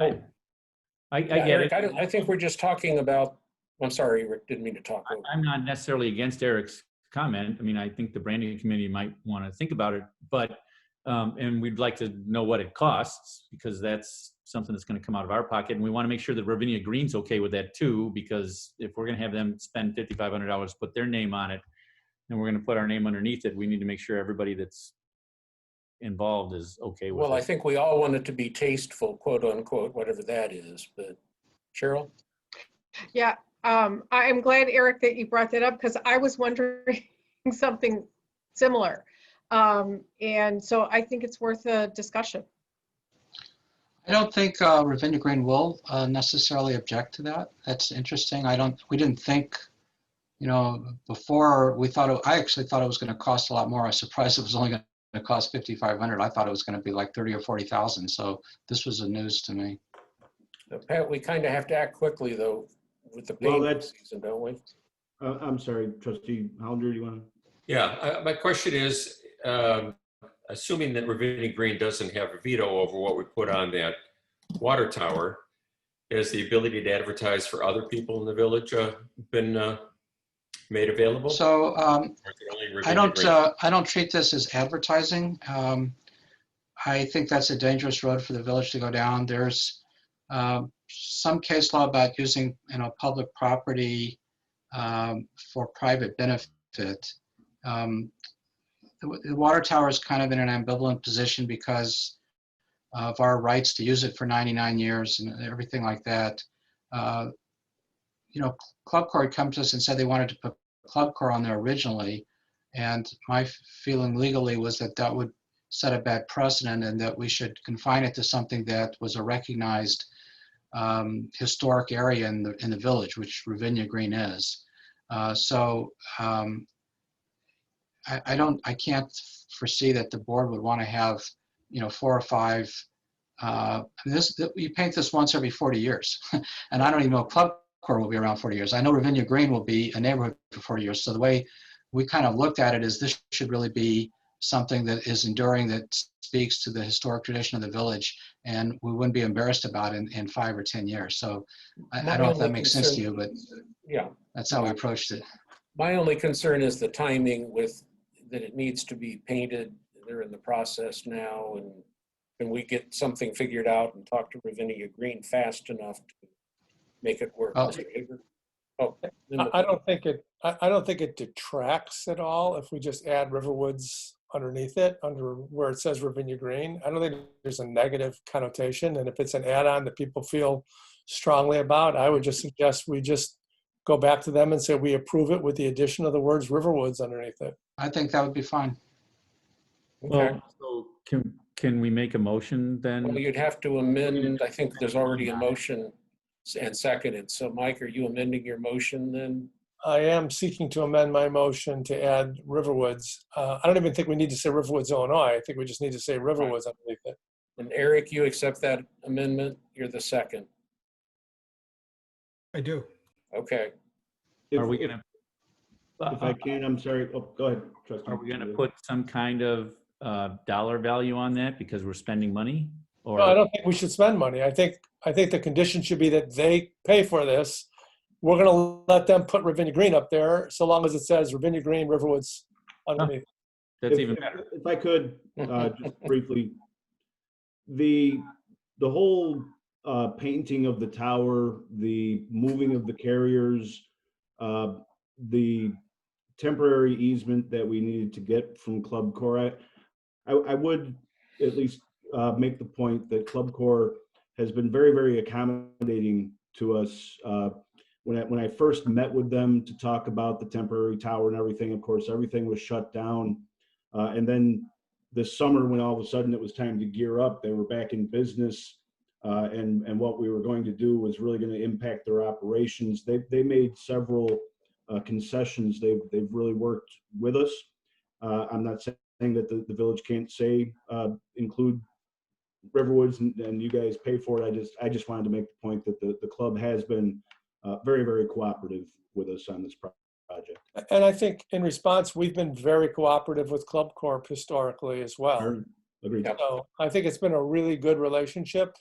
Speaker 5: I
Speaker 1: yeah,
Speaker 5: get
Speaker 1: Eric,
Speaker 5: it.
Speaker 1: I think we're just talking about, I'm sorry, Rick, didn't mean to talk over.
Speaker 5: I'm not necessarily against Eric's comment. I mean, I think the branding committee might want to think about it, but, and we'd like to know what it costs, because that's something that's going to come out of our pocket. And we want to make sure that Ravinia Green's okay with that too, because if we're going to have them spend $5,500, put their name on it, and we're going to put our name underneath it, we need to make sure everybody that's involved is okay with it.
Speaker 1: Well, I think we all want it to be tasteful, quote unquote, whatever that is, but Cheryl?
Speaker 3: Yeah, I'm glad, Eric, that you brought that up, because I was wondering something similar. And so I think it's worth a discussion.
Speaker 10: don't think Ravinia Green will necessarily object to that. That's interesting. We didn't think, before we thought, I actually thought it was going to cost a lot more. I was surprised it was only going to cost $5,500. I thought it was going to be like 30 or 40,000. So this was a news to me.
Speaker 1: Pat, we kind of have to act quickly though with the
Speaker 6: Well,
Speaker 1: painting season, don't we?
Speaker 6: I'm sorry, Trustee Hollander, do you want to?
Speaker 11: Yeah, my question is, assuming that Ravinia Green doesn't have a veto over what we put on that water tower, has the ability to advertise for other people in the village been made available?
Speaker 10: So
Speaker 11: Or is it only
Speaker 10: I
Speaker 11: Ravinia Green?
Speaker 10: don't treat this as advertising. I think that's a dangerous road for the village to go down. There's some case law about using public property for private benefit. The water tower is kind of in an ambivalent position because of our rights to use it for 99 years and everything like that. Club Corps come to us and said they wanted to put Club Corps on there originally. And my feeling legally was that that would set a bad precedent and that we should confine it to something that was a recognized historic area in the village, which Ravinia Green is. I can't foresee that the board would want to have, 4 or 5. You paint this once every 40 years, and I don't even know if Club Corps will be around 40 years. I know Ravinia Green will be a neighborhood for 40 years. So the way we kind of looked at it is this should really be something that is enduring, that speaks to the historic tradition of the village, and we wouldn't be embarrassed about it in 5 or 10 years. So I don't know if that makes sense to you, but
Speaker 1: yeah,
Speaker 10: that's how we approached it.
Speaker 1: my only concern is the timing with that it needs to be painted. They're in the process now, and can we get something figured out and talk to Ravinia Green fast enough to make it work?
Speaker 10: Oh.
Speaker 1: Mr. Haber? Oh,
Speaker 9: I don't think it detracts at all if we just add Riverwoods underneath it, under where it says Ravinia Green. I don't think there's a negative connotation. And if it's an add-on that people feel strongly about, I would just suggest we just go back to them and say we approve it with the addition of the words Riverwoods underneath it.
Speaker 10: I think that would be fine.
Speaker 1: Okay.
Speaker 5: Well, so can we make a motion then?
Speaker 1: Well, you'd have to amend, I think there's already a motion and seconded. So Mike, are you amending your motion then?
Speaker 9: I am seeking to amend my motion to add Riverwoods. I don't even think we need to say Riverwoods, Illinois. I think we just need to say Riverwoods underneath it.
Speaker 1: And Eric, you accept that amendment? You're the second.
Speaker 13: I do.
Speaker 1: Okay.
Speaker 5: Are we gonna?
Speaker 6: If I can, I'm sorry. Oh, go ahead, Trustee.
Speaker 5: Are we gonna put some kind of dollar value on that because we're spending money? Or
Speaker 9: No, I don't think we should spend money. I think the condition should be that they pay for this. We're going to let them put Ravinia Green up there, so long as it says Ravinia Green, Riverwoods underneath.
Speaker 5: that's even better.
Speaker 6: If I could, just briefly, the whole painting of the tower, the moving of the carriers, the temporary easement that we needed to get from Club Corps, I would at least make the point that Club Corps has been very, very accommodating to us. When I first met with them to talk about the temporary tower and everything, of course, everything was shut down. And then this summer, when all of a sudden it was time to gear up, they were back in business. And what we were going to do was really going to impact their operations. They made several concessions. They've really worked with us. I'm not saying that the village can't say include Riverwoods and you guys pay for it. I just wanted to make the point that the club has been very, very cooperative with us on this project.
Speaker 9: And I think in response, we've been very cooperative with Club Corp historically as well.
Speaker 6: Agreed.
Speaker 9: So I think it's been a really good relationship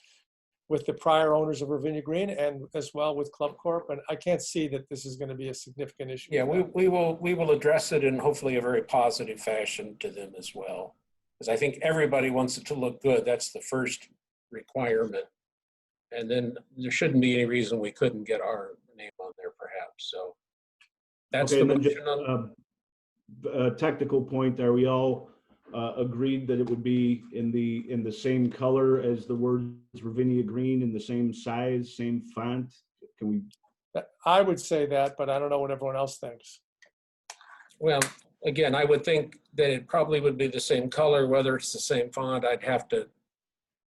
Speaker 9: with the prior owners of Ravinia Green and as well with Club Corp. And I can't see that this is going to be a significant issue.
Speaker 1: Yeah, we will address it in hopefully a very positive fashion to them as well. Because I think everybody wants it to look good. That's the first requirement. And then there shouldn't be any reason we couldn't get our name on there perhaps. So that's
Speaker 6: Okay,
Speaker 1: the
Speaker 6: and then
Speaker 1: motion on.
Speaker 6: a technical point, are we all agreed that it would be in the same color as the words Ravinia Green, in the same size, same font? Can we?
Speaker 9: I would say that, but I don't know what everyone else thinks.
Speaker 1: Well, again, I would think that it probably would be the same color, whether it's the same font. I'd have to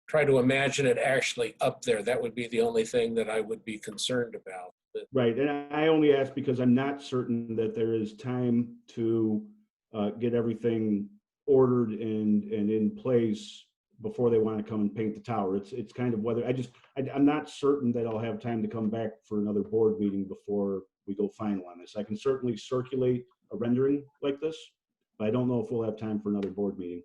Speaker 1: try to imagine it actually up there. That would be the only thing that I would be concerned about. But
Speaker 6: Right, and I only ask because I'm not certain that there is time to get everything ordered and in place before they want to come and paint the tower. It's kind of whether, I'm not certain that I'll have time to come back for another board meeting before we go final on this. I can certainly circulate a rendering like this, but I don't know if we'll have time for another board meeting.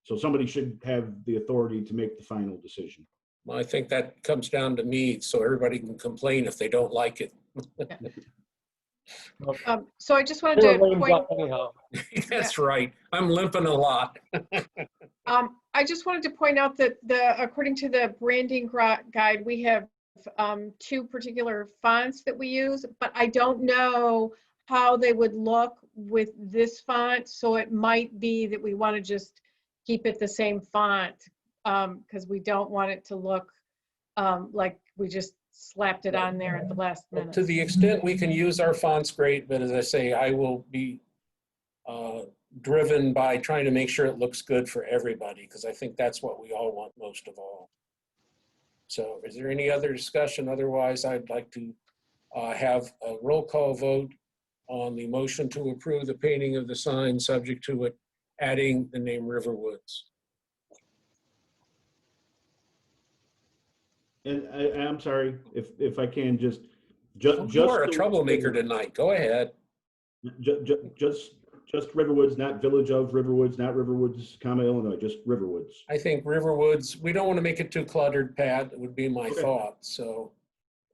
Speaker 6: So somebody should have the authority to make the final decision.
Speaker 1: I think that comes down to me, so everybody can complain if they don't like it.
Speaker 3: So I just wanted to point,
Speaker 9: Anyhow,
Speaker 1: That's right. I'm limping a lot.
Speaker 3: I just wanted to point out that according to the branding guide, we have 2 particular fonts that we use, but I don't know how they would look with this font. So it might be that we want to just keep it the same font because we don't want it to look like we just slapped it on there at the last minute.
Speaker 1: To the extent we can use our fonts, great, but as I say, I will be driven by trying to make sure it looks good for everybody, because I think that's what we all want most of all. So is there any other discussion? Otherwise, I'd like to have a roll call vote on the motion to approve the painting of the sign, subject to it adding the name Riverwoods.
Speaker 6: And I'm sorry, if I can just
Speaker 1: You are a troublemaker tonight. Go ahead.
Speaker 6: Just Riverwoods, not Village of Riverwoods, not Riverwoods, Illinois, just Riverwoods.
Speaker 1: I think Riverwoods, we don't want to make it too cluttered, Pat. It would be my thought. So,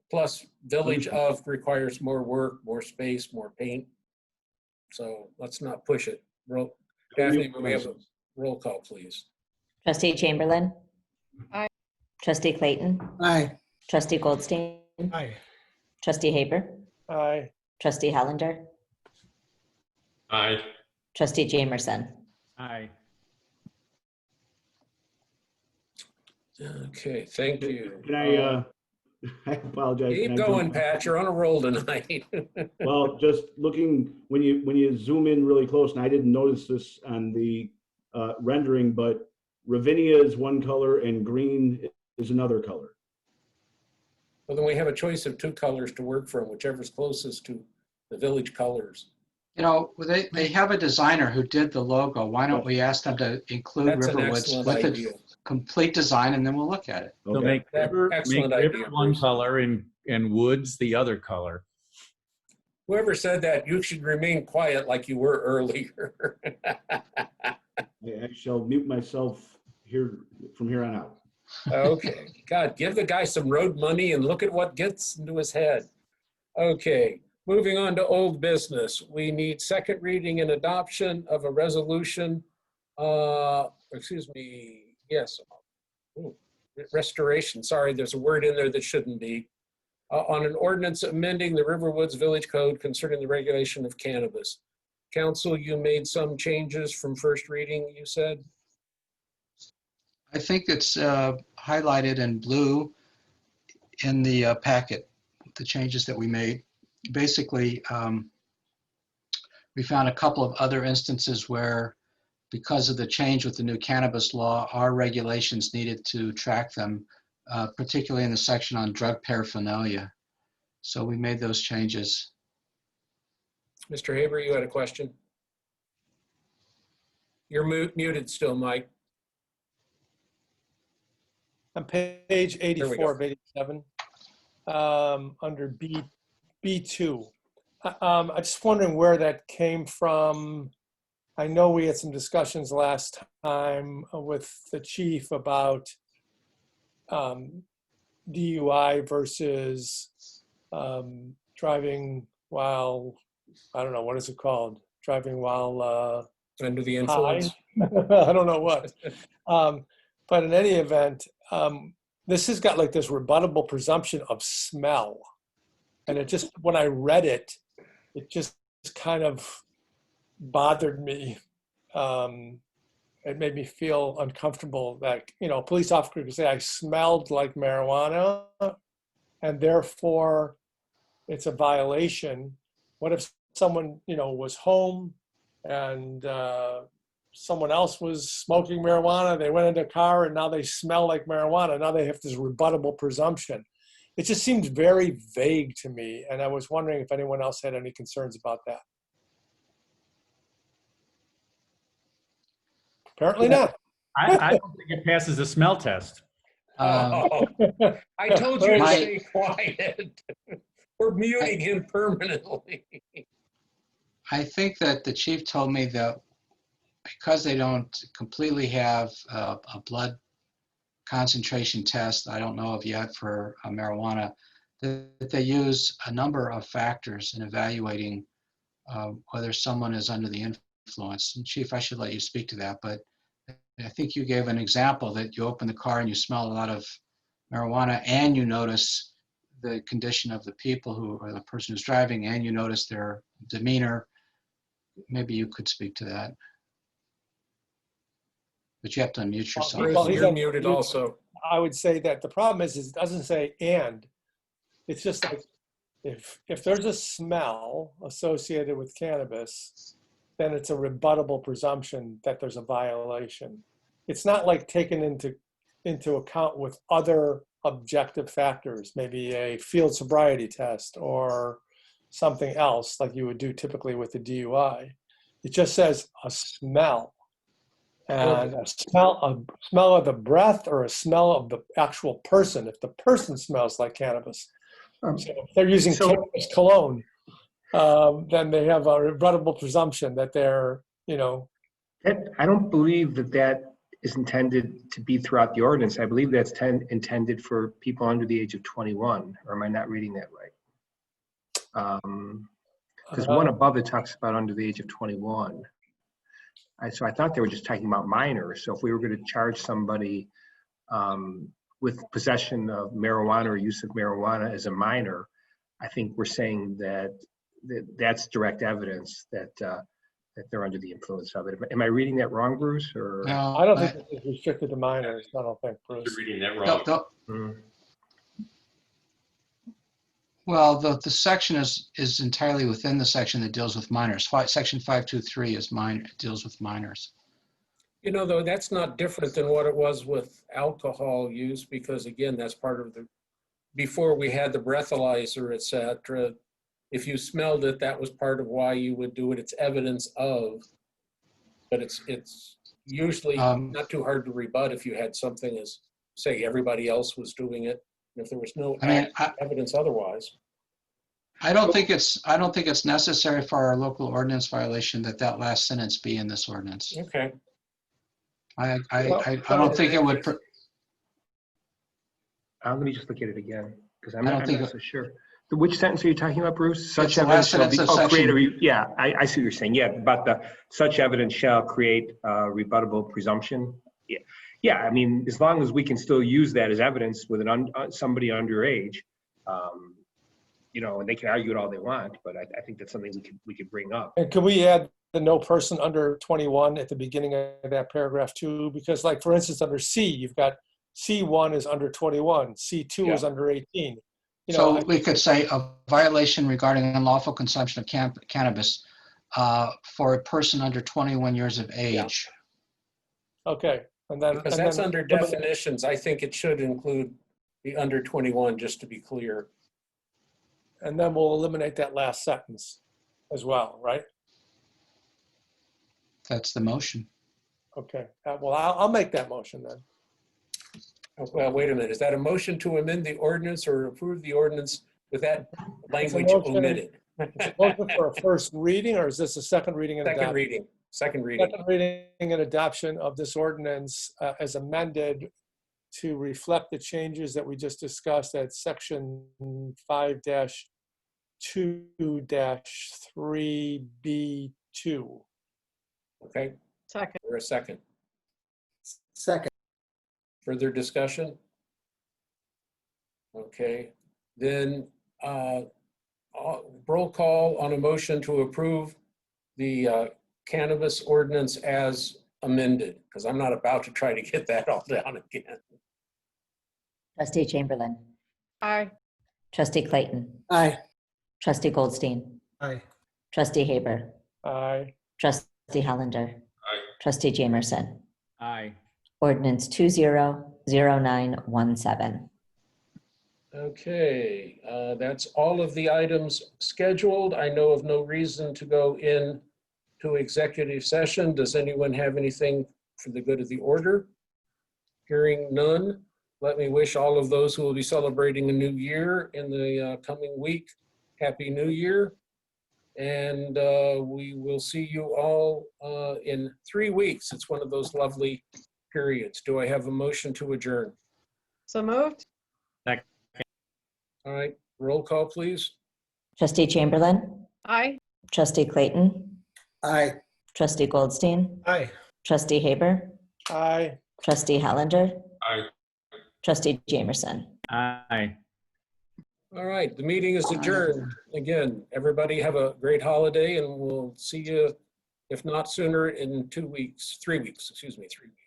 Speaker 1: plus Village of requires more work, more space, more paint. So let's not push it. Daphne, may we have a roll call, please?
Speaker 2: Trustee Chamberlain?
Speaker 3: Aye.
Speaker 2: Trustee Clayton?
Speaker 4: Aye.
Speaker 2: Trustee Goldstein?
Speaker 13: Aye.
Speaker 2: Trustee Haber?
Speaker 9: aye.
Speaker 2: Trustee Hollander?
Speaker 11: Aye.
Speaker 2: Trustee Jamerson?
Speaker 5: Aye.
Speaker 1: Okay, thank you.
Speaker 6: Can I apologize.
Speaker 1: Keep
Speaker 6: Can I
Speaker 1: going,
Speaker 6: jump-
Speaker 1: Pat. You're on a roll tonight.
Speaker 6: Well, just looking, when you zoom in really close, and I didn't notice this on the rendering, but Ravinia is one color and green is another color.
Speaker 1: Well, then we have a choice of 2 colors to work from, whichever's closest to the village colors.
Speaker 10: You know, they have a designer who did the logo. Why don't we ask them to include
Speaker 1: That's an
Speaker 10: Riverwoods
Speaker 1: excellent
Speaker 10: with
Speaker 1: idea.
Speaker 10: its complete design, and then we'll look at it.
Speaker 5: So
Speaker 6: Okay.
Speaker 5: make river
Speaker 1: Excellent idea,
Speaker 5: one
Speaker 1: Bruce.
Speaker 5: color and woods the other color.
Speaker 1: Whoever said that, you should remain quiet like you were earlier.
Speaker 6: I shall mute myself here from here on out.
Speaker 1: Okay, God, give the guy some road money and look at what gets into his head. Okay, moving on to old business. We need second reading and adoption of a resolution. Excuse me, yes. Ooh, restoration, sorry, there's a word in there that shouldn't be. On an ordinance amending the Riverwoods Village Code concerning the regulation of cannabis. Council, you made some changes from first reading, you said?
Speaker 10: I think it's highlighted in blue in the packet, the changes that we made. Basically, we found a couple of other instances where, because of the change with the new cannabis law, our regulations needed to track them, particularly in the section on drug paraphernalia. So we made those changes.
Speaker 1: Mr. Haber, you had a question? You're muted still, Mike.
Speaker 9: On page
Speaker 1: we go.
Speaker 9: 84 of 87, under B2. I'm just wondering where that came from. I know we had some discussions last time with the chief about DUI versus driving while, I don't know, what is it called? Driving while
Speaker 1: Under the influence.
Speaker 9: I don't know what. But in any event, this has got like this rebuttable presumption of smell. And it just, when I read it, it just kind of bothered me. It made me feel uncomfortable that, you know, a police officer could say I smelled like marijuana and therefore it's a violation. What if someone, you know, was home and someone else was smoking marijuana, they went into a car and now they smell like marijuana. Now they have this rebuttable presumption. It just seems very vague to me. And I was wondering if anyone else had any concerns about that. Apparently not.
Speaker 5: I don't think it passes the smell test.
Speaker 1: Oh, I told you to
Speaker 10: My-
Speaker 1: stay quiet. We're muting him permanently.
Speaker 10: I think that the chief told me that because they don't completely have a blood concentration test, I don't know of yet for marijuana, that they use a number of factors in evaluating whether someone is under the influence. And Chief, I should let you speak to that, but I think you gave an example that you open the car and you smell a lot of marijuana and you notice the condition of the people who, or the person who's driving, and you notice their demeanor. Maybe you could speak to that. But you have to unmute yourself.
Speaker 1: Bruce, you're muted also.
Speaker 9: I would say that the problem is it doesn't say and. It's just like if there's a smell associated with cannabis, then it's a rebuttable presumption that there's a violation. It's not like taken into account with other objective factors, maybe a field sobriety test or something else like you would do typically with a DUI. It just says a smell. And a smell of the breath or a smell of the actual person, if the person smells like cannabis. So if they're using cannabis cologne, then they have a rebuttable presumption that they're,
Speaker 12: I don't believe that is intended to be throughout the ordinance. I believe that's intended for people under the age of 21, or am I not reading that right? Because one above it talks about under the age of 21. So I thought they were just talking about minors. So if we were going to charge somebody with possession of marijuana or use of marijuana as a minor, I think we're saying that's direct evidence that they're under the influence of it. Am I reading that wrong, Bruce? Or
Speaker 10: No,
Speaker 9: I don't think it's restricted to minors. I don't think, Bruce.
Speaker 11: You're reading that wrong.
Speaker 10: Well, the section is entirely within the section that deals with minors. Section 523 deals with minors.
Speaker 1: Though that's not different than what it was with alcohol use, because again, that's part of before we had the breathalyzer, et cetera. If you smelled it, that was part of why you would do it. It's evidence of, but it's usually not too hard to rebut if you had something as, say, everybody else was doing it. If there was no evidence otherwise.
Speaker 10: I don't think it's necessary for our local ordinance violation that last sentence be in this ordinance.
Speaker 1: Okay.
Speaker 10: I don't think it would.
Speaker 12: let me just look at it again, because I'm
Speaker 10: I don't
Speaker 12: not
Speaker 10: think
Speaker 12: so sure. Which sentence are you talking about, Bruce?
Speaker 10: It's the last sentence of section.
Speaker 12: Yeah, I see what you're saying. Yeah, about such evidence shall create a rebuttable presumption. Yeah. I mean, as long as we can still use that as evidence with somebody underage, and they can argue it all they want, but I think that's something we could bring up.
Speaker 9: And can we add the no person under 21 at the beginning of that paragraph too? Because like, for instance, under C, you've got C1 is under 21, C2 is under 18.
Speaker 10: So we could say a violation regarding unlawful consumption of cannabis for a person under 21 years of age.
Speaker 9: Yeah. Okay. And then,
Speaker 1: because that's under definitions. I think it should include the under 21, just to be clear.
Speaker 9: And then we'll eliminate that last sentence as well, right?
Speaker 10: That's the motion.
Speaker 9: Okay. Well, I'll make that motion then.
Speaker 1: Well, wait a minute. Is that a motion to amend the ordinance or approve the ordinance with that language omitted?
Speaker 9: Is it motion for a first reading, or is this a second reading and
Speaker 1: Second
Speaker 9: adoption?
Speaker 1: reading. Second reading.
Speaker 9: Second reading and adoption of this ordinance as amended to reflect the changes that we just discussed at section 5-2-3B2.
Speaker 1: Okay.
Speaker 3: Second.
Speaker 1: For a second.
Speaker 4: Second.
Speaker 1: Further discussion? Okay. Then roll call on a motion to approve the cannabis ordinance as amended, because I'm not about to try to get that all down again.
Speaker 2: Trustee Chamberlain.
Speaker 3: Aye.
Speaker 2: Trustee Clayton.
Speaker 4: Aye.
Speaker 2: Trustee Goldstein.
Speaker 13: Aye.
Speaker 2: Trustee Haber.
Speaker 9: Aye.
Speaker 2: Trustee Hollander.
Speaker 11: Aye.
Speaker 2: Trustee Jamerson.
Speaker 5: Aye.
Speaker 2: Ordinance 200917.
Speaker 1: Okay, that's all of the items scheduled. I know of no reason to go in to executive session. Does anyone have anything for the good of the order? Hearing none, let me wish all of those who will be celebrating a new year in the coming week, Happy New Year. And we will see you all in 3 weeks. It's one of those lovely periods. Do I have a motion to adjourn?
Speaker 3: So moved?
Speaker 1: All right, roll call, please.
Speaker 2: Trustee Chamberlain.
Speaker 3: Aye.
Speaker 2: Trustee Clayton.
Speaker 4: Aye.
Speaker 2: Trustee Goldstein.
Speaker 13: Aye.
Speaker 2: Trustee Haber.
Speaker 9: Aye.
Speaker 2: Trustee Hollinger.
Speaker 11: Aye.
Speaker 2: Trustee Jamerson.
Speaker 5: Aye.
Speaker 1: All right, the meeting is adjourned. Again, everybody have a great holiday and we'll see you, if not sooner, in 2 weeks, 3 weeks, excuse me, 3 weeks.